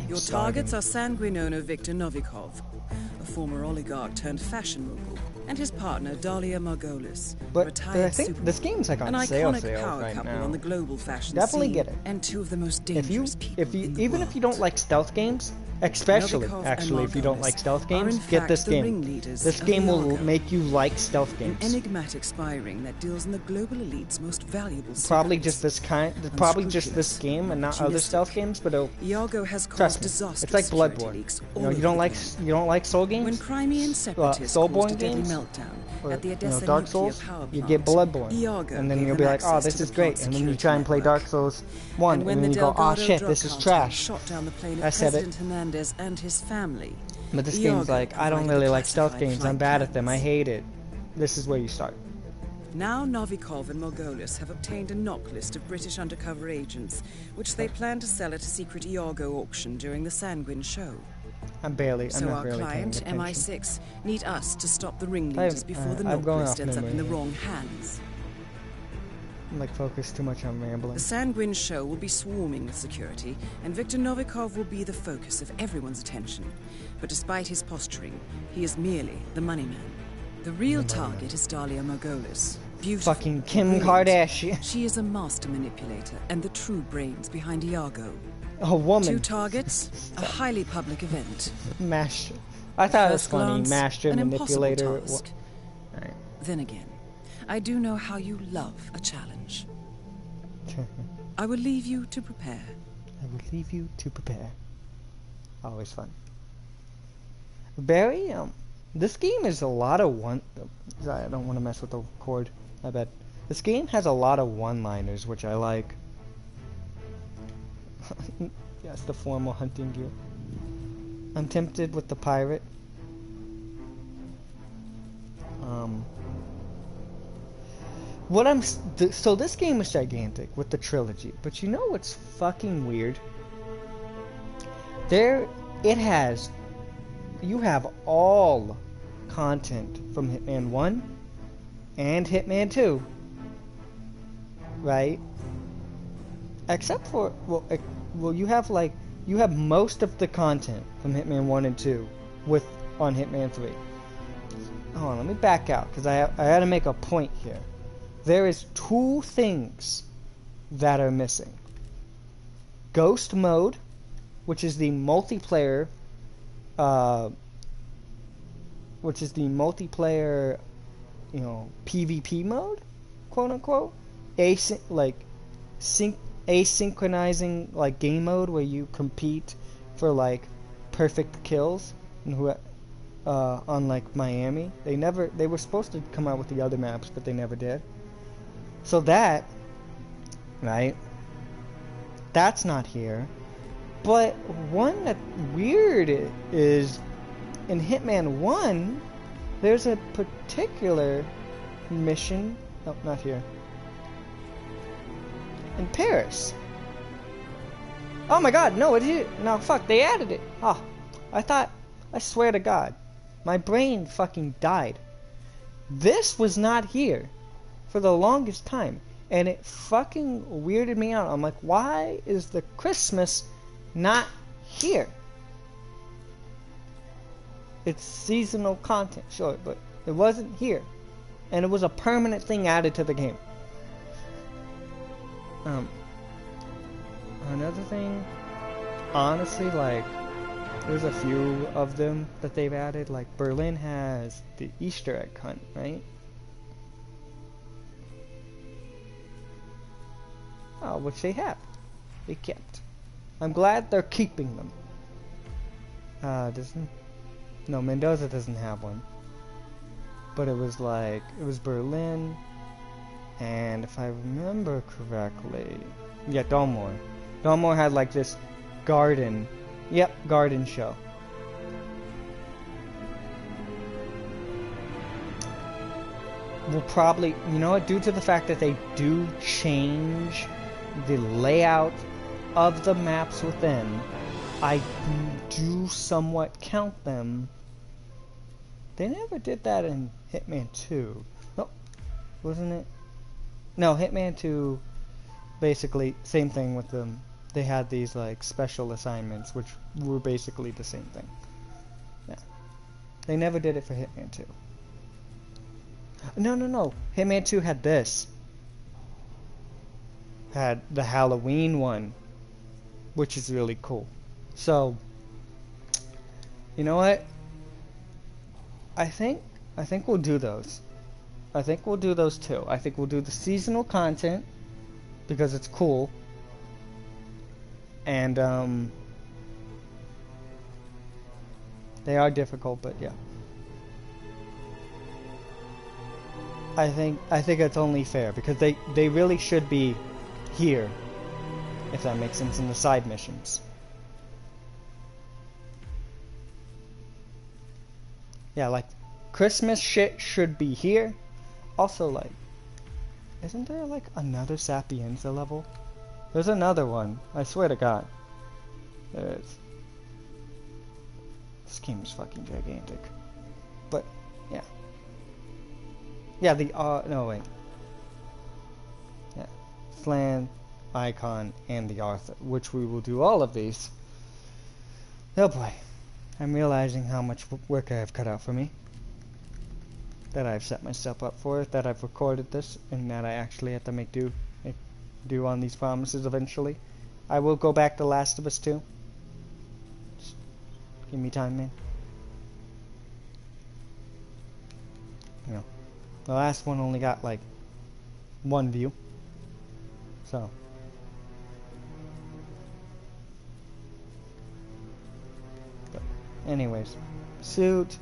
Your targets are Sanguine owner Viktor Novikov, a former oligarch turned fashion mogul, and his partner Dalia Margolis, But retired I think this game's like on an sale iconic power right couple now. on the global fashion Definitely scene, get it. and two of the most dangerous people in the even world. if you don't like stealth games, especially Novikov actually and if you don't Margolis like stealth are in games, get fact this the game. ringleaders This of game will Iago, make you like stealth an games. enigmatic spy ring that deals in the global elite's most valuable Probably secrets. just this probably just this game and not other stealth games, but it'll, Iago has trust caused me, disastrous it's like security Bloodborne. leaks You all know, over you the don't like soul games? When Crimean separatists caused Soulborne a deadly games? meltdown Or, at the you know, Odessa Dark nuclear Souls, power you plant, get Bloodborne, Iago and then gave you'll them be like, oh, access this to is the great, plant's and then you security try and play network. Dark Souls 1, and when then the you go, oh Delgado shit, drug this is cartel trash. shot down the plane I of said it. President Hernandez and his family. But this Iago game's like, I don't provided really the like stealth classified games, I'm flight bad at them, I plans. hate it. This is where you start. Now Novikov and Margolis have obtained a knock list of British undercover agents, which they plan to sell at a secret Iago auction during the Sanguine show. I'm So not our really client, paying attention. MI6, need us to stop the ringleaders before the I'm knock going list off ends up in the memory. wrong hands. I'm like focused too much on rambling. The Sanguine show will be swarming with security, and Viktor Novikov will be the focus of everyone's attention. But despite his posturing, he is merely the money man. The real target is Dalia Margolis. Beautiful, Fucking Kim brilliant. Kardashian. She is a master manipulator and the true brains behind Iago. A woman. Two targets, a highly public event. Master. I thought it was First funny. glance, Master, an impossible manipulator. task. Alright. Then again, I do know how you love a challenge. I will leave you to prepare. I will leave you to prepare. Always fun. Barry, this game is a lot of I don't want to mess with the cord. I bet. This game has a lot of one-liners, which I like. Yes, the formal hunting gear. I'm tempted with the pirate. So this game is gigantic with the trilogy, but you know what's fucking weird? You have all content from Hitman 1 and Hitman 2, right? Except for, you have most of the content from Hitman 1 and 2 on Hitman 3. Hold on, let me back out, because I had to make a point here. There is two things that are missing. Ghost mode, which is the multiplayer, PvP mode, quote unquote, asynchronizing like game mode where you compete for like perfect kills, and unlike Miami, they were supposed to come out with the other maps, but they never did. So that, right? That's not here. But one that's weird is in Hitman 1, there's a particular mission. No, not here. In Paris. Oh my god, no, it is. No, fuck, they added it. I swear to god. My brain fucking died. This was not here for the longest time. And it fucking weirded me out. I'm like, why is the Christmas not here? It's seasonal content, sure, but it wasn't here. And it was a permanent thing added to the game. Another thing, honestly, like, there's a few of them that they've added. Like, Berlin has the Easter egg hunt, right? Oh, which they have. They kept. I'm glad they're keeping them. No, Mendoza doesn't have one. But it was Berlin and And if I remember correctly, yeah, Dalmore. Dalmore had like this garden. Yep, garden show. We'll probably, you know what, due to the fact that they do change the layout of the maps within, I do somewhat count them. They never did that in Hitman 2. No, wasn't it? No, Hitman 2, basically, same thing with them. They had these, like, special assignments, which were basically the same thing. Yeah. They never did it for Hitman 2. No. Hitman 2 had this. Had the Halloween one, which is really cool. So, you know what? I think we'll do those. I think we'll do those too. I think we'll do the seasonal content because it's cool. And they are difficult, but yeah. I think it's only fair because they really should be here, if that makes sense, in the side missions. Yeah, like Christmas shit should be here. Also, like, isn't there like another Sapienza level? There's another one. I swear to God. There is. This game is fucking gigantic. But yeah. Yeah, no wait. Yeah. Flan, Icon, and the Arthur, which we will do all of these. Oh boy. I'm realizing how much work I have cut out for me. That I've set myself up for, that I've recorded this, and that I actually have to make do on these promises eventually. I will go back to Last of Us 2. Just give me time, man. You know, the last one only got like 1 view. So. But anyways, suit.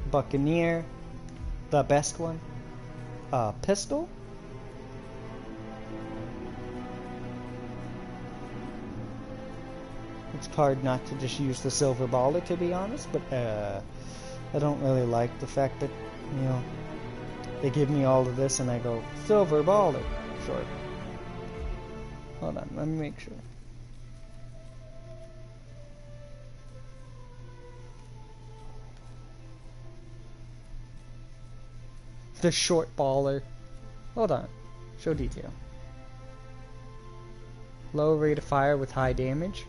Buccaneer, the best one. Pistol. It's hard not to just use the silver baller, to be honest, but I don't really like the fact that, you know, they give me all of this and I go silver baller. Sure. Hold on, let me make sure. The short baller. Hold on. Show detail. Low rate of fire with high damage.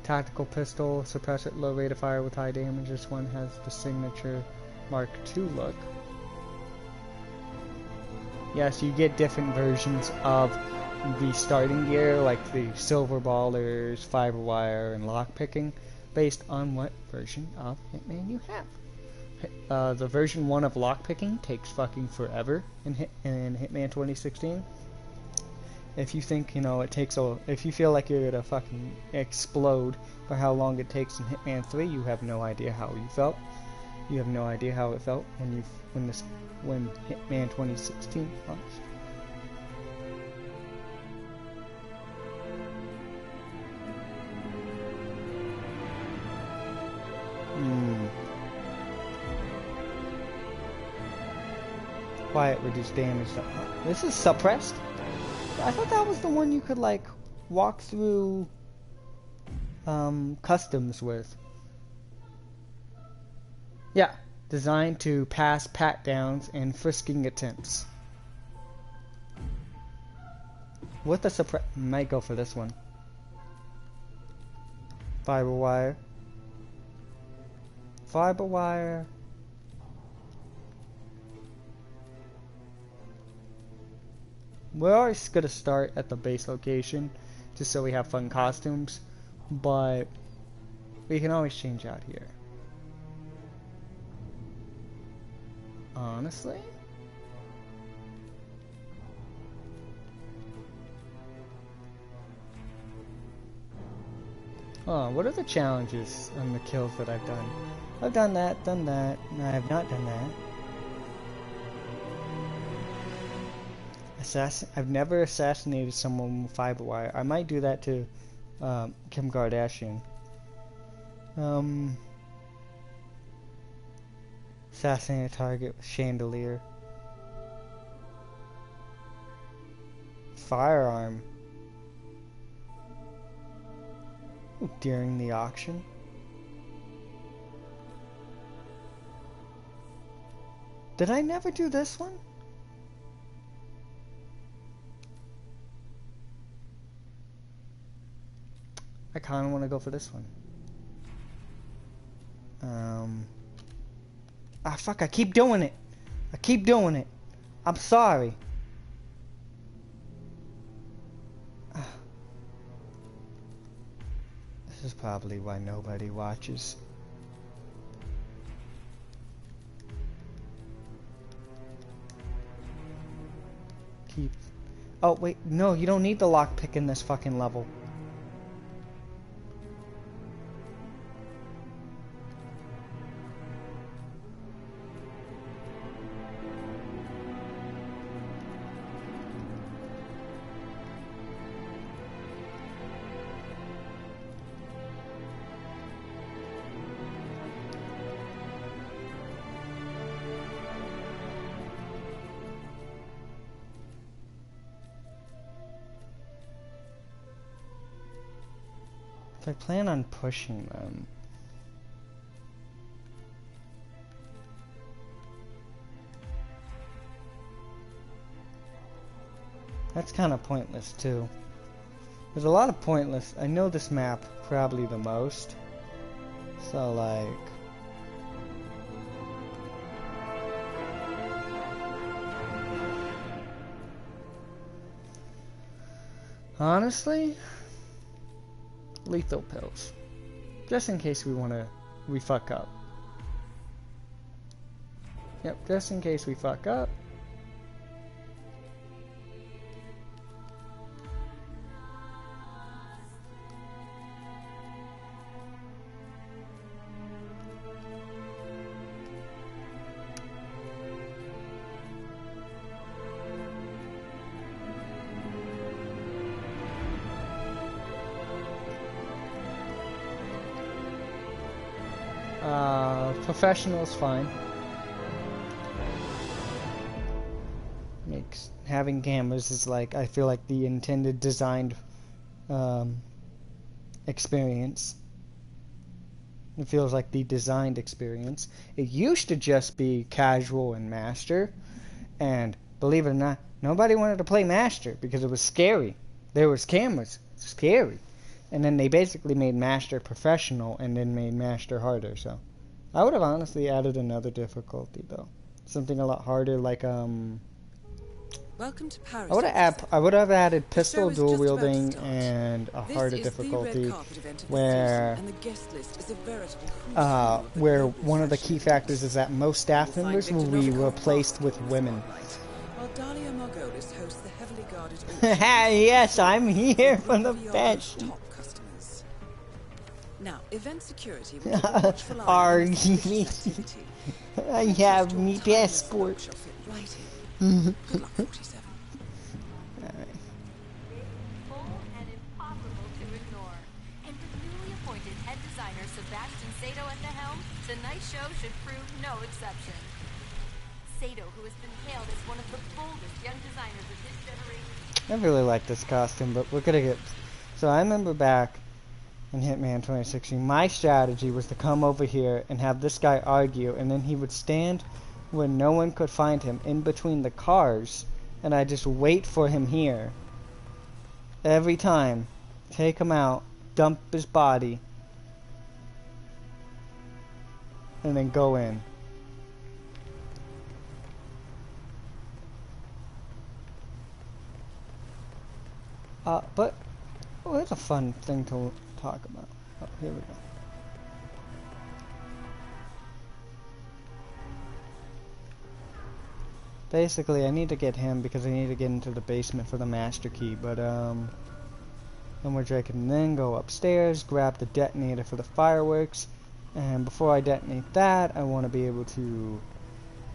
Tactical pistol, suppressor, low rate of fire with high damage. This one has the signature Mark II look. Yes, you get different versions of the starting gear, like the silver ballers, fiber wire, and lockpicking, based on what version of Hitman you have. The version 1 of lockpicking takes fucking forever in Hitman 2016. If you think, you know, if you feel like you're gonna fucking explode for how long it takes in Hitman 3, you have no idea how you felt. You have no idea how it felt when Hitman 2016 launched. Quiet, reduce damage. This is suppressed? I thought that was the one you could, like, walk through customs with. Yeah, designed to pass pat-downs and frisking attempts. With the suppress, might go for this one. Fiber wire. Fiber wire. We're always going to start at the base location, just so we have fun costumes, but we can always change out here. Honestly? Oh, what are the challenges on the kills that I've done? I've done that, and I have not done that. I've never assassinated someone with fiber wire. I might do that to Kim Kardashian. Assassinate a target with chandelier. Firearm. During the auction. Did I never do this one? I kind of want to go for this one. Ah, fuck, I keep doing it. I keep doing it. I'm sorry. This is probably why nobody watches. Keep. Oh, wait, no, you don't need the lockpick in this fucking level. I plan on pushing them. That's kind of pointless too. There's a lot of pointless. I know this map probably the most. So like... honestly... lethal pills. Just in case we fuck up. Yep, just in case we fuck up. Professional is fine. Makes having cameras is like, I feel like the intended designed experience. It feels like the designed experience. It used to just be casual and master, and believe it or not, nobody wanted to play master because it was scary. There was cameras, scary, and then they basically made master professional and then made master harder. So I would have honestly added another difficulty though, something a lot harder, like Welcome to Paris. I would have added pistol dual wielding and a harder difficulty, where one of the key factors is that most staff members will be replaced with women. Yes, I'm here for the best. Now, event security are you? I have me passport. Good luck, 47. Alright. Full and impossible to ignore. And with newly appointed head designer Sebastian Sato at the helm, tonight's show should prove no exception. Sato, who has been hailed as one of the boldest young designers of his generation. I really like this costume, but we're gonna get... So I remember back in Hitman 2016, my strategy was to come over here and have this guy argue, and then he would stand when no one could find him in between the cars, and I just wait for him here every time, take him out, dump his body, and then go in. But it's a fun thing to talk about. Oh, here we go. Basically, I need to get him because I need to get into the basement for the master key, but then I can then go upstairs, grab the detonator for the fireworks, and before I detonate that, I want to be able to,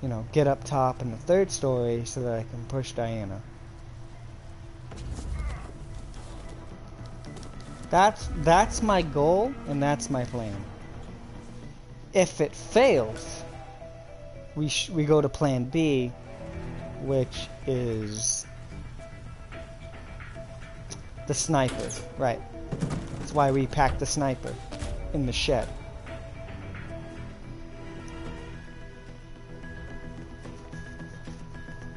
you know, get up top in the 3rd story so that I can push Diana. That's my goal, and that's my plan. If it fails, we go to plan B, which is the sniper. Right. That's why we packed the sniper in the shed.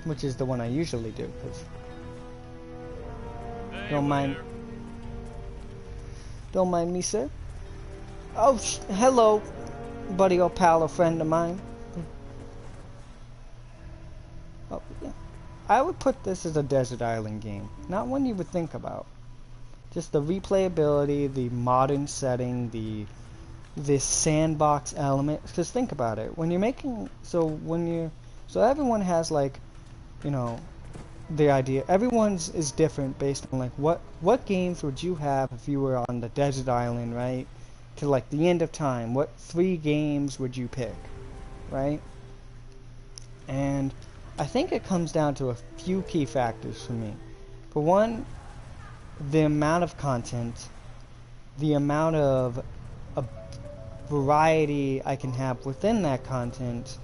Which is the one I usually do, because don't mind me, sir. Oh, hello, buddy or pal or friend of mine. Oh, yeah. I would put this as a desert island game, not one you would think about. Just the replayability, the modern setting, this sandbox element. Because think about it, when you're making, so everyone has like, you know, the idea. Everyone's is different based on like what games would you have if you were on the desert island, right? To like the end of time. What 3 games would you pick, right? And I think it comes down to a few key factors for me. For one, the amount of content, the amount of variety I can have within that content,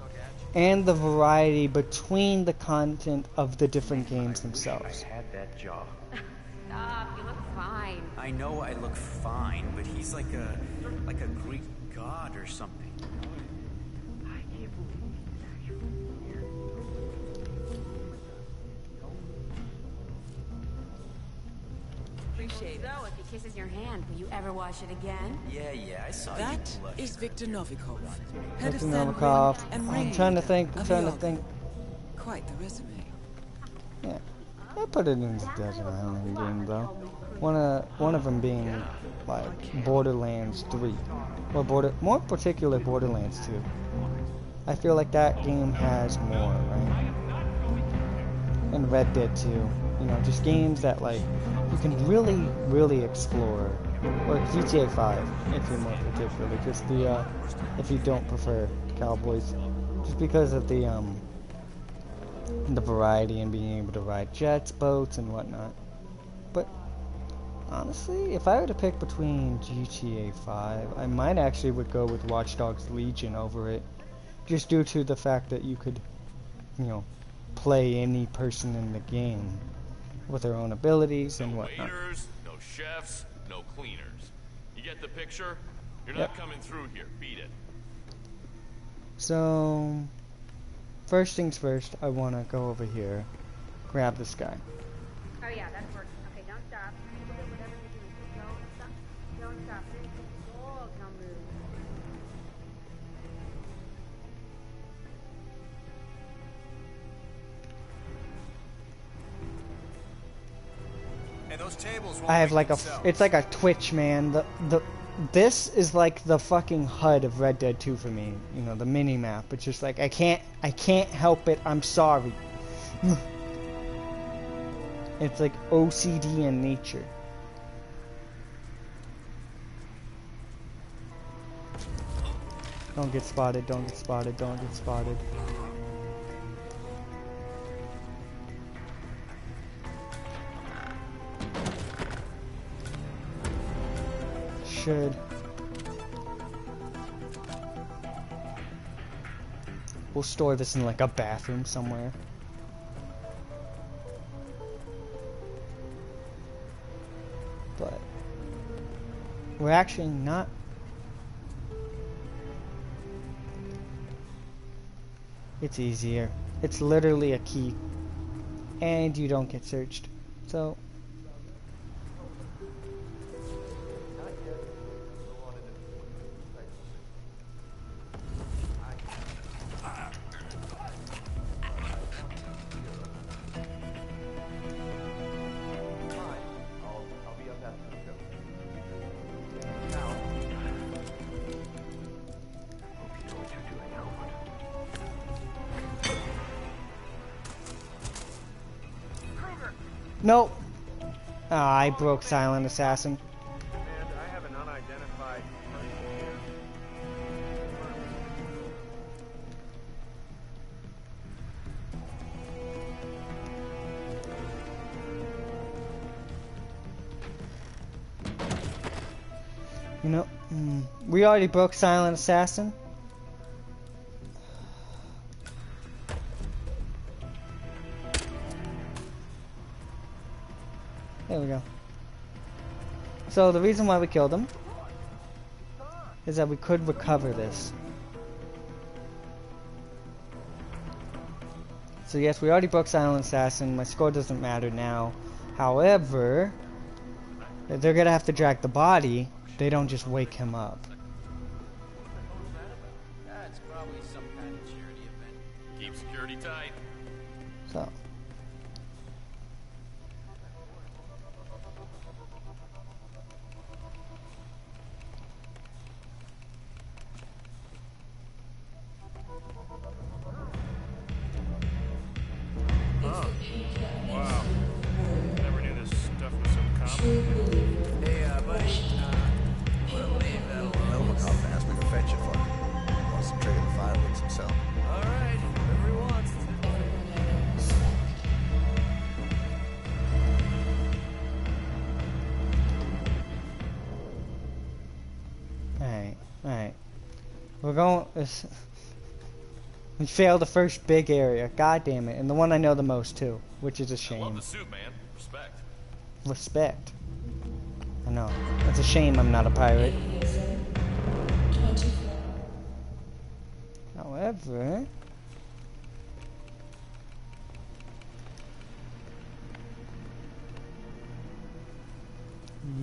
and the variety between the content of the different games themselves. I had that job. Stop, you look fine. I know I look fine, but he's like a Greek god or something. Appreciate it. So, if he kisses your hand, will you ever wash it again? Yeah, I saw That you. is Victor Novikov, head of Victor San Novikov. Ring and I'm ring trying to leader think. of Quite the resume. Yeah, I put it in the desert island game though. One of them being like Borderlands 3, or more particular Borderlands 2. I feel like that game has more, right? And Red Dead 2. You know, just games that like you can really explore. Or GTA 5, if you're more particular. Just the if you don't prefer Cowboys, just because of the variety and being able to ride jets, boats, and whatnot. But honestly, if I were to pick between GTA 5, I might actually would go with Watch Dogs Legion over it, just due to the fact that you could, you know, play any person in the game with their own abilities and whatnot. No waiters, no chefs, no cleaners. You get the picture? You're not coming through here. Beat it. So, first things first, I want to go over here, grab this guy. Oh yeah, that's working. Okay, don't stop. Whatever you do, don't stop. Don't stop. Oh, don't move. Hey, those tables won't I have make like it's like a Twitch, man. This is like the fucking HUD of Red Dead 2 for me. You know, the mini map. It's just like I can't help it. I'm sorry. It's like OCD in nature. Don't get spotted. Don't get spotted. Don't get spotted. We'll store this in like a bathroom somewhere. But we're actually not. It's easier. It's literally a key. And you don't get searched. So nope. I broke Silent Assassin. And I have an unidentified person here. You know, we already broke Silent Assassin. There we go. So the reason why we killed him is that we could recover this. So yes, we already broke Silent Assassin. My score doesn't matter now. However, if they're gonna have to drag the body, they don't just wake him up. It's probably some kind of charity event. Keep security tight. So. Wow. Never knew this stuff was so complicated. Hey, buddy. We'll leave that alone. Melvacop asked me to fetch it for him. Wants to trigger the fireworks himself. All right, whatever he wants. Alright. We're going... We failed the first big area. God damn it. And the one I know the most, too. Which is a shame. I love the suit, man. Respect. Respect. I know. It's a shame I'm not a pirate. However...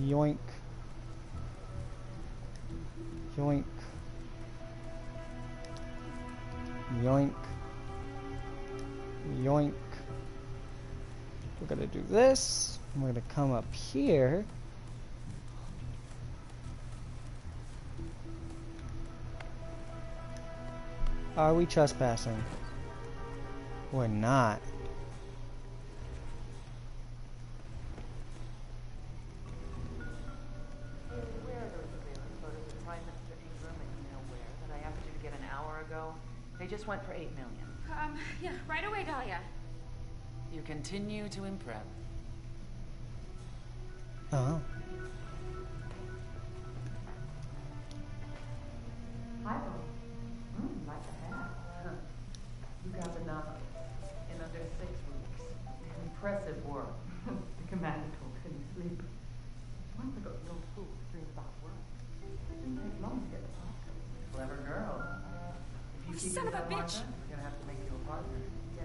Yoink. Yoink. Yoink. Yoink. We're gonna do this. We're gonna come up here. Are we trespassing? We're not. They just went for $8 million. Yeah, right away, Dahlia. You continue to impress. Oh. Hi, like a hat. You got the number in under 6 weeks. Impressive work. The commander couldn't sleep. Months ago, no fool dreamed about work. Didn't take long to get the talk. Clever girl. If you keep Son of a bitch! Martha, we're gonna have to make you a partner. Yeah.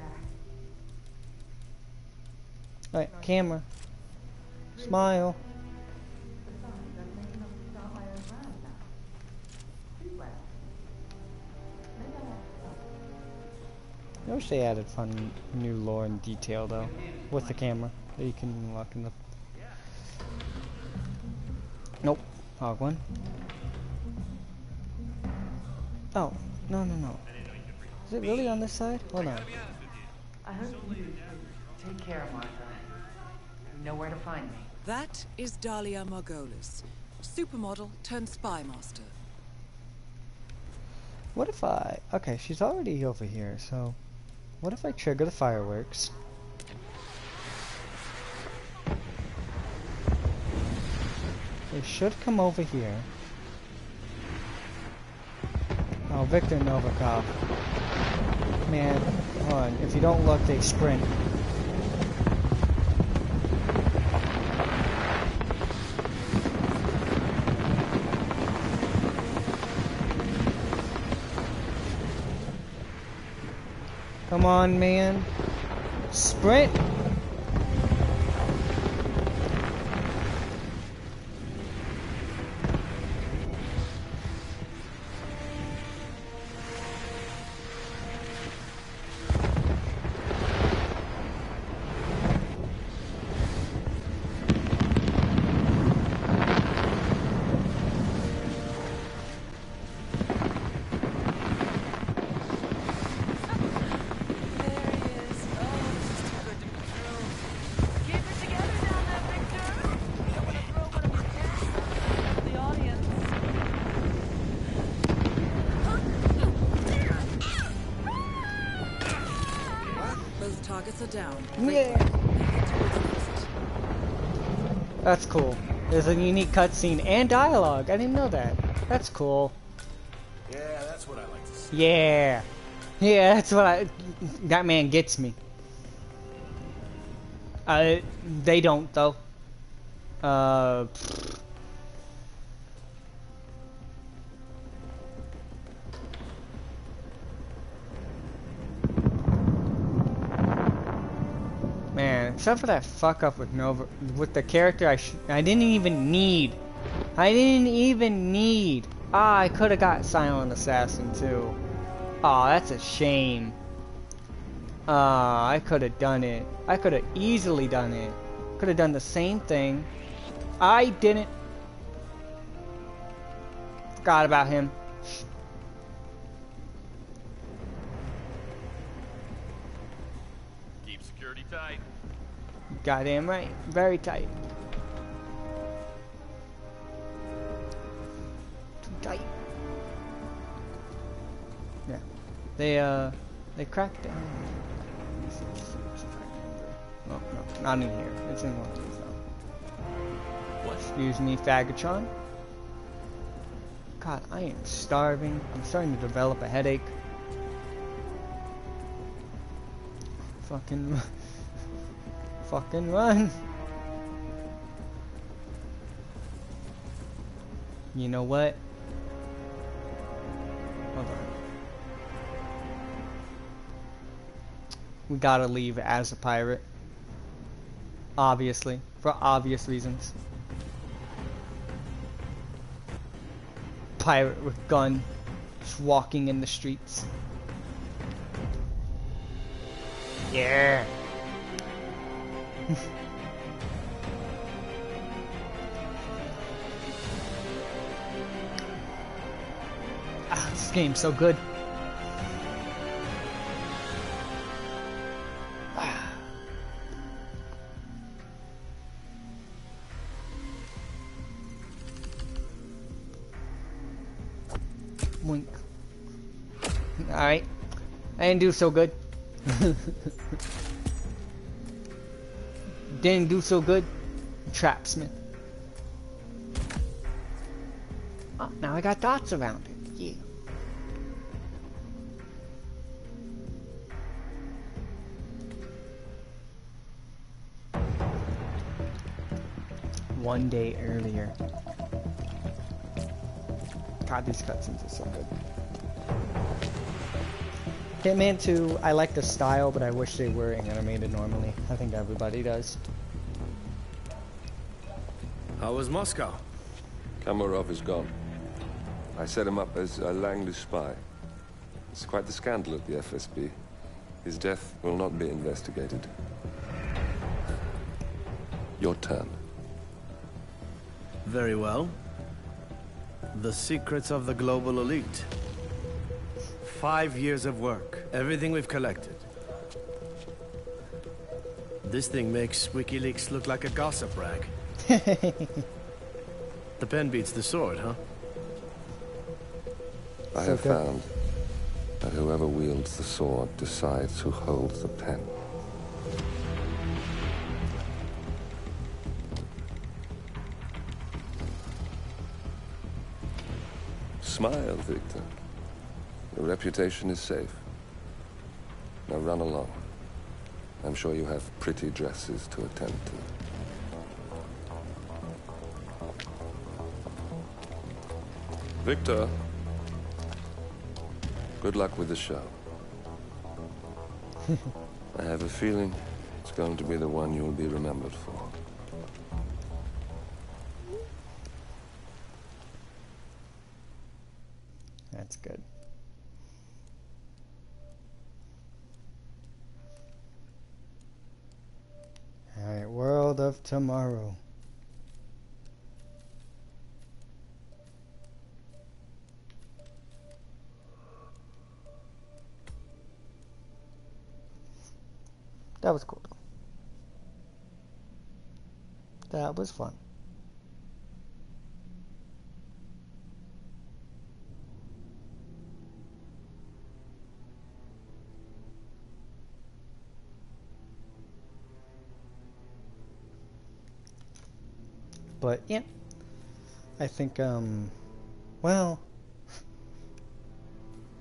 Alright, camera. Smile. I wish they added fun new lore and detail though, with the camera that you can lock in the. Nope, hog one. Oh, no. Is it really on this side? Hold on. I hope you take care, Martha. You know where to find me. That is Dahlia Margolis, supermodel turned spy master. What if I... Okay, she's already over here, so... What if I trigger the fireworks? They should come over here. Oh, Victor Novikov. Man, hold on. If you don't look, they sprint. Come on, man. Sprint! Targets are down. Yeah. That's cool. There's a unique cutscene and dialogue. I didn't know that. That's cool. Yeah, that's what I like to see. Yeah. Yeah, that's what that man gets me. They don't though. Man, except for that fuck up with Nova, with the character I didn't even need. I didn't even need. Ah, I could have got Silent Assassin too. Aw, that's a shame. I could have done it. I could have easily done it. Could have done the same thing. I didn't. Forgot about him. Keep security tight. Goddamn right. Very tight. Too tight. Yeah. They cracked down. No, not in here. It's in one of these though. Excuse me, Fagatron. God, I am starving. I'm starting to develop a headache. Fucking run. You know what? Hold on. We gotta leave as a pirate. Obviously. For obvious reasons. Pirate with gun. Just walking in the streets. Yeah. This game's so good. Wink. Alright. I didn't do so good. Didn't do so good. Trapsman. Oh, now I got dots around it. Yeah. One day earlier. God, these cutscenes are so good. Hitman 2, I like the style, but I wish they were animated normally. I think everybody does. How was Moscow? Kamarov is gone. I set him up as a Langley spy. It's quite the scandal at the FSB. His death will not be investigated. Your turn. Very well. The secrets of the global elite. 5 years of work. Everything we've collected. This thing makes WikiLeaks look like a gossip rag. The pen beats the sword, huh? I have found that whoever wields the sword decides who holds the pen. Smile, Victor. Your reputation is safe. Now run along. I'm sure you have pretty dresses to attend to. Victor, good luck with the show. I have a feeling it's going to be the one you'll be remembered for. That's good. Alright, World of Tomorrow. That was cool. That was fun. But yeah, I think well,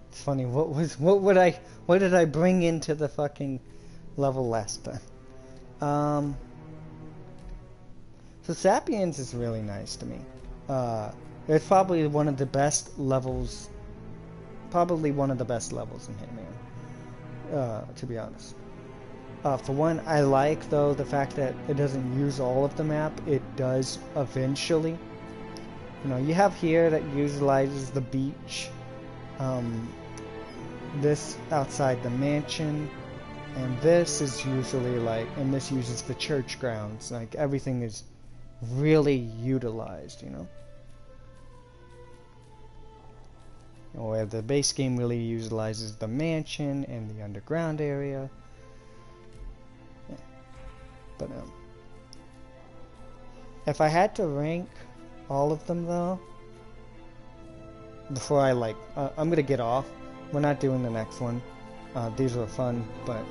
it's funny. What did I bring into the fucking level last time? So Sapiens is really nice to me. It's probably one of the best levels. Probably one of the best levels in Hitman. To be honest. For one, I like, though, the fact that it doesn't use all of the map. It does eventually. You know, you have here that utilizes the beach. This outside the mansion. And this is usually like, and this uses the church grounds. Like, everything is really utilized, you know? Where the base game really utilizes the mansion and the underground area. Yeah. But if I had to rank all of them though, before I I'm gonna get off. We're not doing the next one. These were fun, but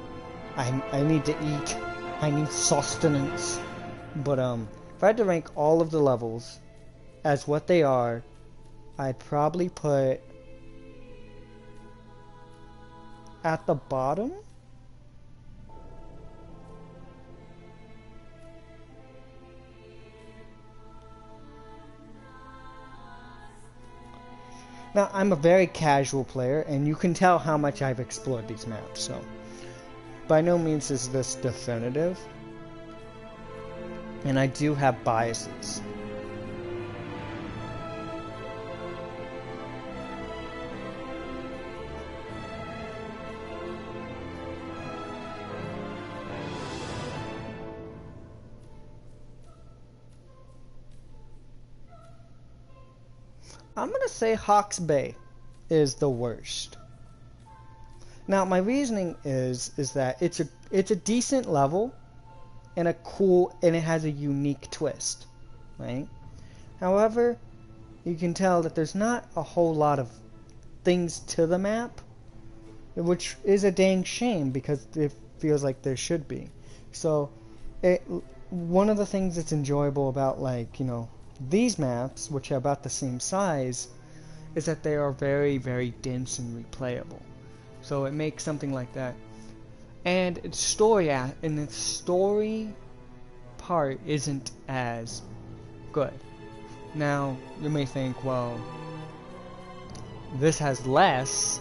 I need to eat. I need sustenance. But if I had to rank all of the levels as what they are, I'd probably put at the bottom. Now, I'm a very casual player, and you can tell how much I've explored these maps, so by no means is this definitive. And I do have biases. I'm gonna say Hawke's Bay is the worst. Now, my reasoning is that it's a decent level and and it has a unique twist, right? However, you can tell that there's not a whole lot of things to the map, which is a dang shame because it feels like there should be. So, one of the things that's enjoyable about, like, you know, these maps, which are about the same size, is that they are very, very dense and replayable. So it makes something like that. And its story part isn't as good. Now, you may think, well, this has less,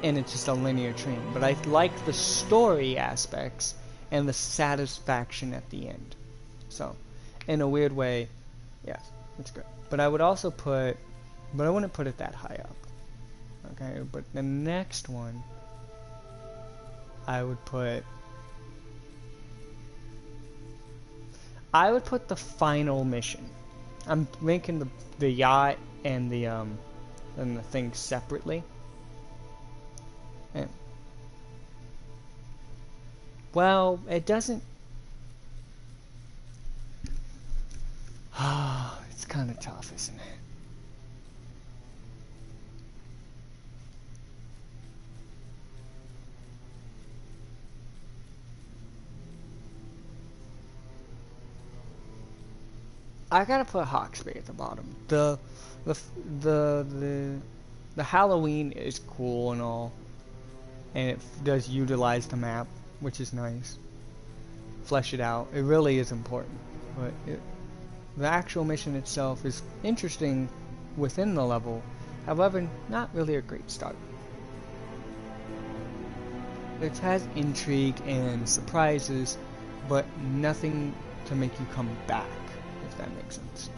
and it's just a linear train. But I like the story aspects and the satisfaction at the end. So, in a weird way, yes, it's good. But I would also but I wouldn't put it that high up. Okay, but the next one, I would put the final mission. I'm ranking the yacht and the thing separately. And, well, it doesn't. It's kind of tough, isn't it? I gotta put Hawke's Bay at the bottom. The Halloween is cool and all, and it does utilize the map, which is nice. Flesh it out. It really is important, but the actual mission itself is interesting within the level, however, not really a great start. It has intrigue and surprises, but nothing to make you come back, if that makes sense.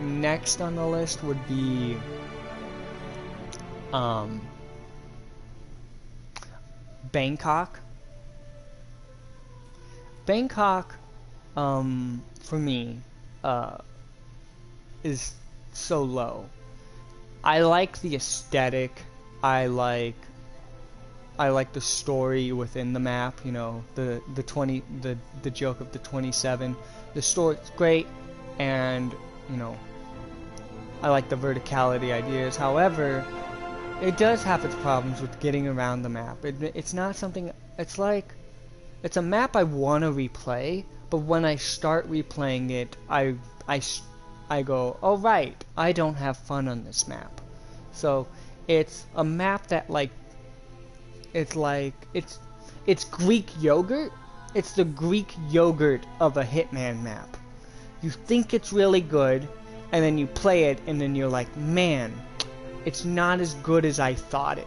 Next on the list would be Bangkok. Bangkok, for me, is so low. I like the aesthetic. I like the story within the map. You know, the joke of the 27. The story's great, and you know, I like the verticality ideas. However, it does have its problems with getting around the map. It's not something. It's a map I want to replay, but when I start replaying it, I go, oh right, I don't have fun on this map. So it's a map that it's Greek yogurt. It's the Greek yogurt of a Hitman map. You think it's really good, and then you play it, and then you're like, man, it's not as good as I thought it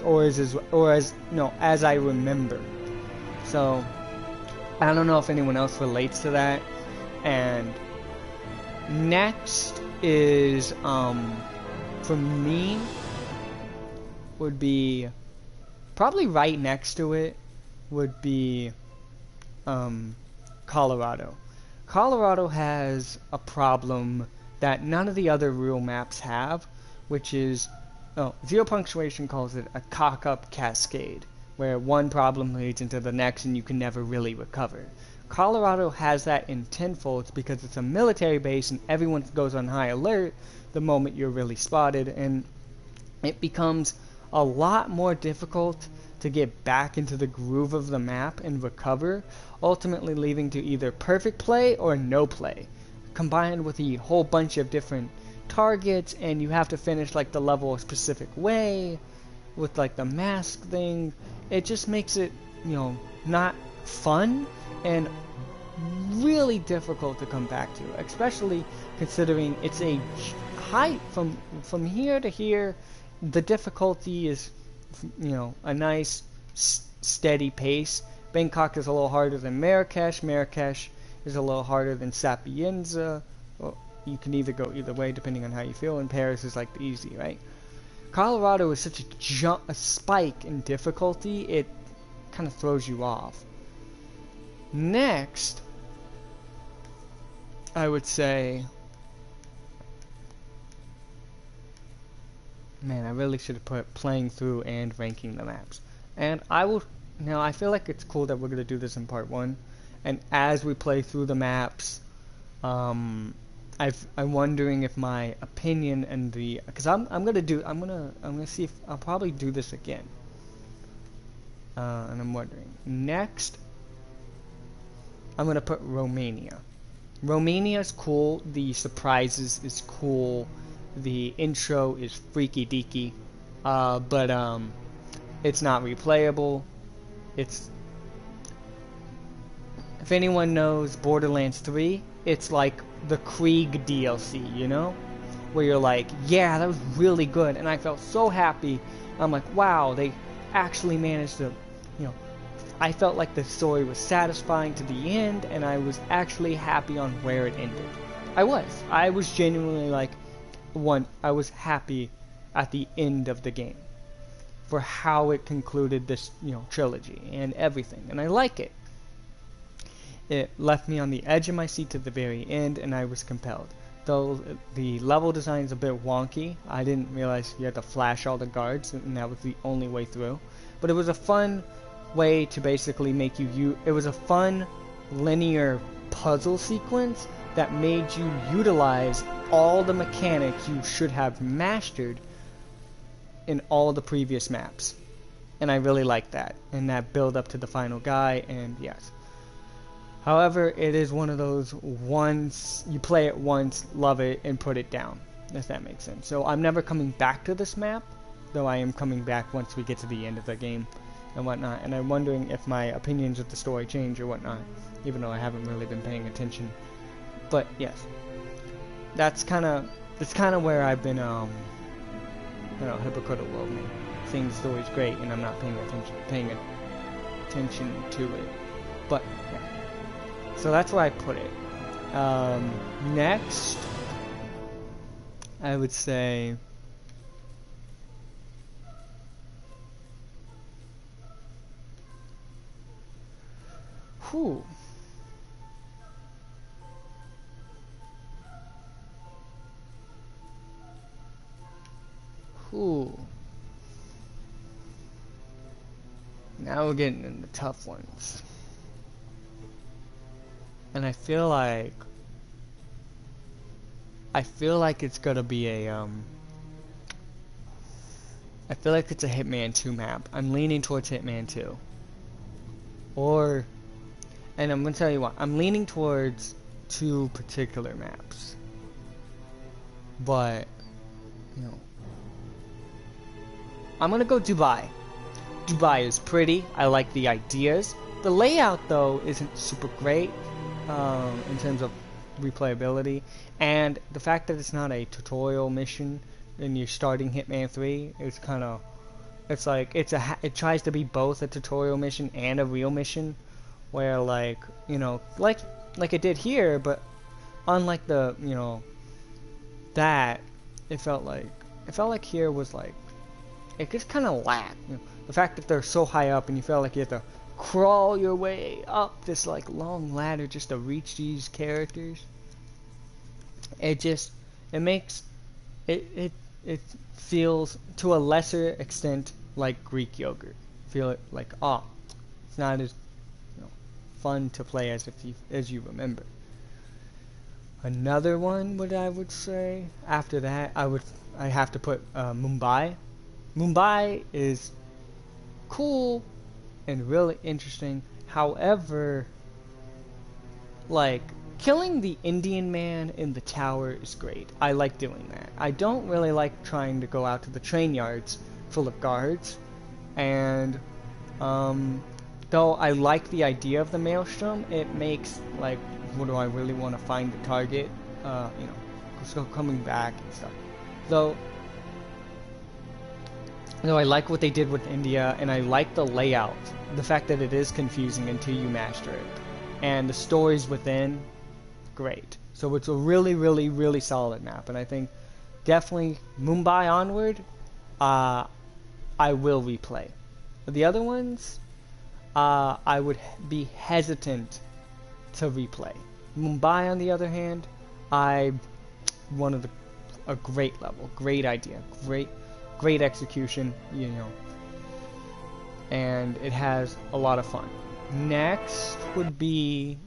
was, as I remember. So I don't know if anyone else relates to that. And next is for me would be probably right next to it would be Colorado. Colorado has a problem that none of the other real maps have, which is, Zero Punctuation calls it a cock-up cascade, where one problem leads into the next and you can never really recover. Colorado has that in tenfold because it's a military base and everyone goes on high alert the moment you're really spotted, and it becomes a lot more difficult to get back into the groove of the map and recover, ultimately leading to either perfect play or no play, combined with a whole bunch of different targets, and you have to finish like the level a specific way with like the mask thing. It just makes it, not fun and really difficult to come back to, especially considering it's a height from here to here. The difficulty is, a nice steady pace. Bangkok is a little harder than Marrakesh. Marrakesh is a little harder than Sapienza. Well, you can either go either way depending on how you feel, and Paris is like the easy, right? Colorado is such a spike in difficulty, it kind of throws you off. Next, I would say, man, I really should have put playing through and ranking the maps. And I will, now I feel like it's cool that we're going to do this in part 1. And as we play through the maps, I'm wondering if my opinion and the, because I'm gonna see if I'll probably do this again. And I'm wondering, next, I'm gonna put Romania. Romania is cool. The surprises is cool. The intro is freaky deaky, but it's not replayable. It's, if anyone knows Borderlands 3, it's like the Krieg DLC, where you're like, yeah, that was really good, and I felt so happy. I'm like, wow, they actually managed to, I felt like the story was satisfying to the end, and I was actually happy on where it ended. I was genuinely like, I was happy at the end of the game for how it concluded this, trilogy and everything, and I like it. It left me on the edge of my seat to the very end, and I was compelled. Though the level design is a bit wonky, I didn't realize you had to flash all the guards, and that was the only way through. But it was a fun way to basically make it was a fun linear puzzle sequence that made you utilize all the mechanics you should have mastered in all the previous maps. And I really liked that, and that build up to the final guy, and yes. However, it is one of those once you play it once, love it, and put it down, if that makes sense. So I'm never coming back to this map, though I am coming back once we get to the end of the game and whatnot. And I'm wondering if my opinions of the story change or whatnot, even though I haven't really been paying attention. But yes, that's kind of where I've been, hypocritical of me. Saying the story's great and I'm not paying attention to it. But yeah. So that's where I put it. Next, I would say, whew. Now we're getting into tough ones. And I feel like it's gonna be a I feel like it's a Hitman 2 map. I'm leaning towards Hitman 2. and I'm gonna tell you what, I'm leaning towards two particular maps, but you know, I'm gonna go Dubai. Dubai is pretty. I like the ideas. The layout though isn't super great in terms of replayability, and the fact that it's not a tutorial mission and you're starting Hitman 3 is kind of, it's like it tries to be both a tutorial mission and a real mission, where like, you know, like it did here, but unlike the, you know, that it felt like here was like, it just kind of lacked, you know, the fact that they're so high up and you felt like you have to crawl your way up this like long ladder just to reach these characters. It makes it feels to a lesser extent like Greek yogurt. Feel it like, oh, it's not as, you know, fun to play as you remember. Another one, what I would say after that, I have to put Mumbai. Mumbai is cool and really interesting. However, like, killing the Indian man in the tower is great. I like doing that. I don't really like trying to go out to the train yards full of guards. And though I like the idea of the maelstrom, it makes like, what do I really want to find the target? You know, so coming back and stuff. Though I like what they did with India, and I like the layout. The fact that it is confusing until you master it. And the stories within, great. So it's a really, really, really solid map. And I think definitely Mumbai onward, I will replay. The other ones, I would be hesitant to replay. Mumbai, on the other hand, a great level, great idea, great execution, you know, and it has a lot of fun. Next would be,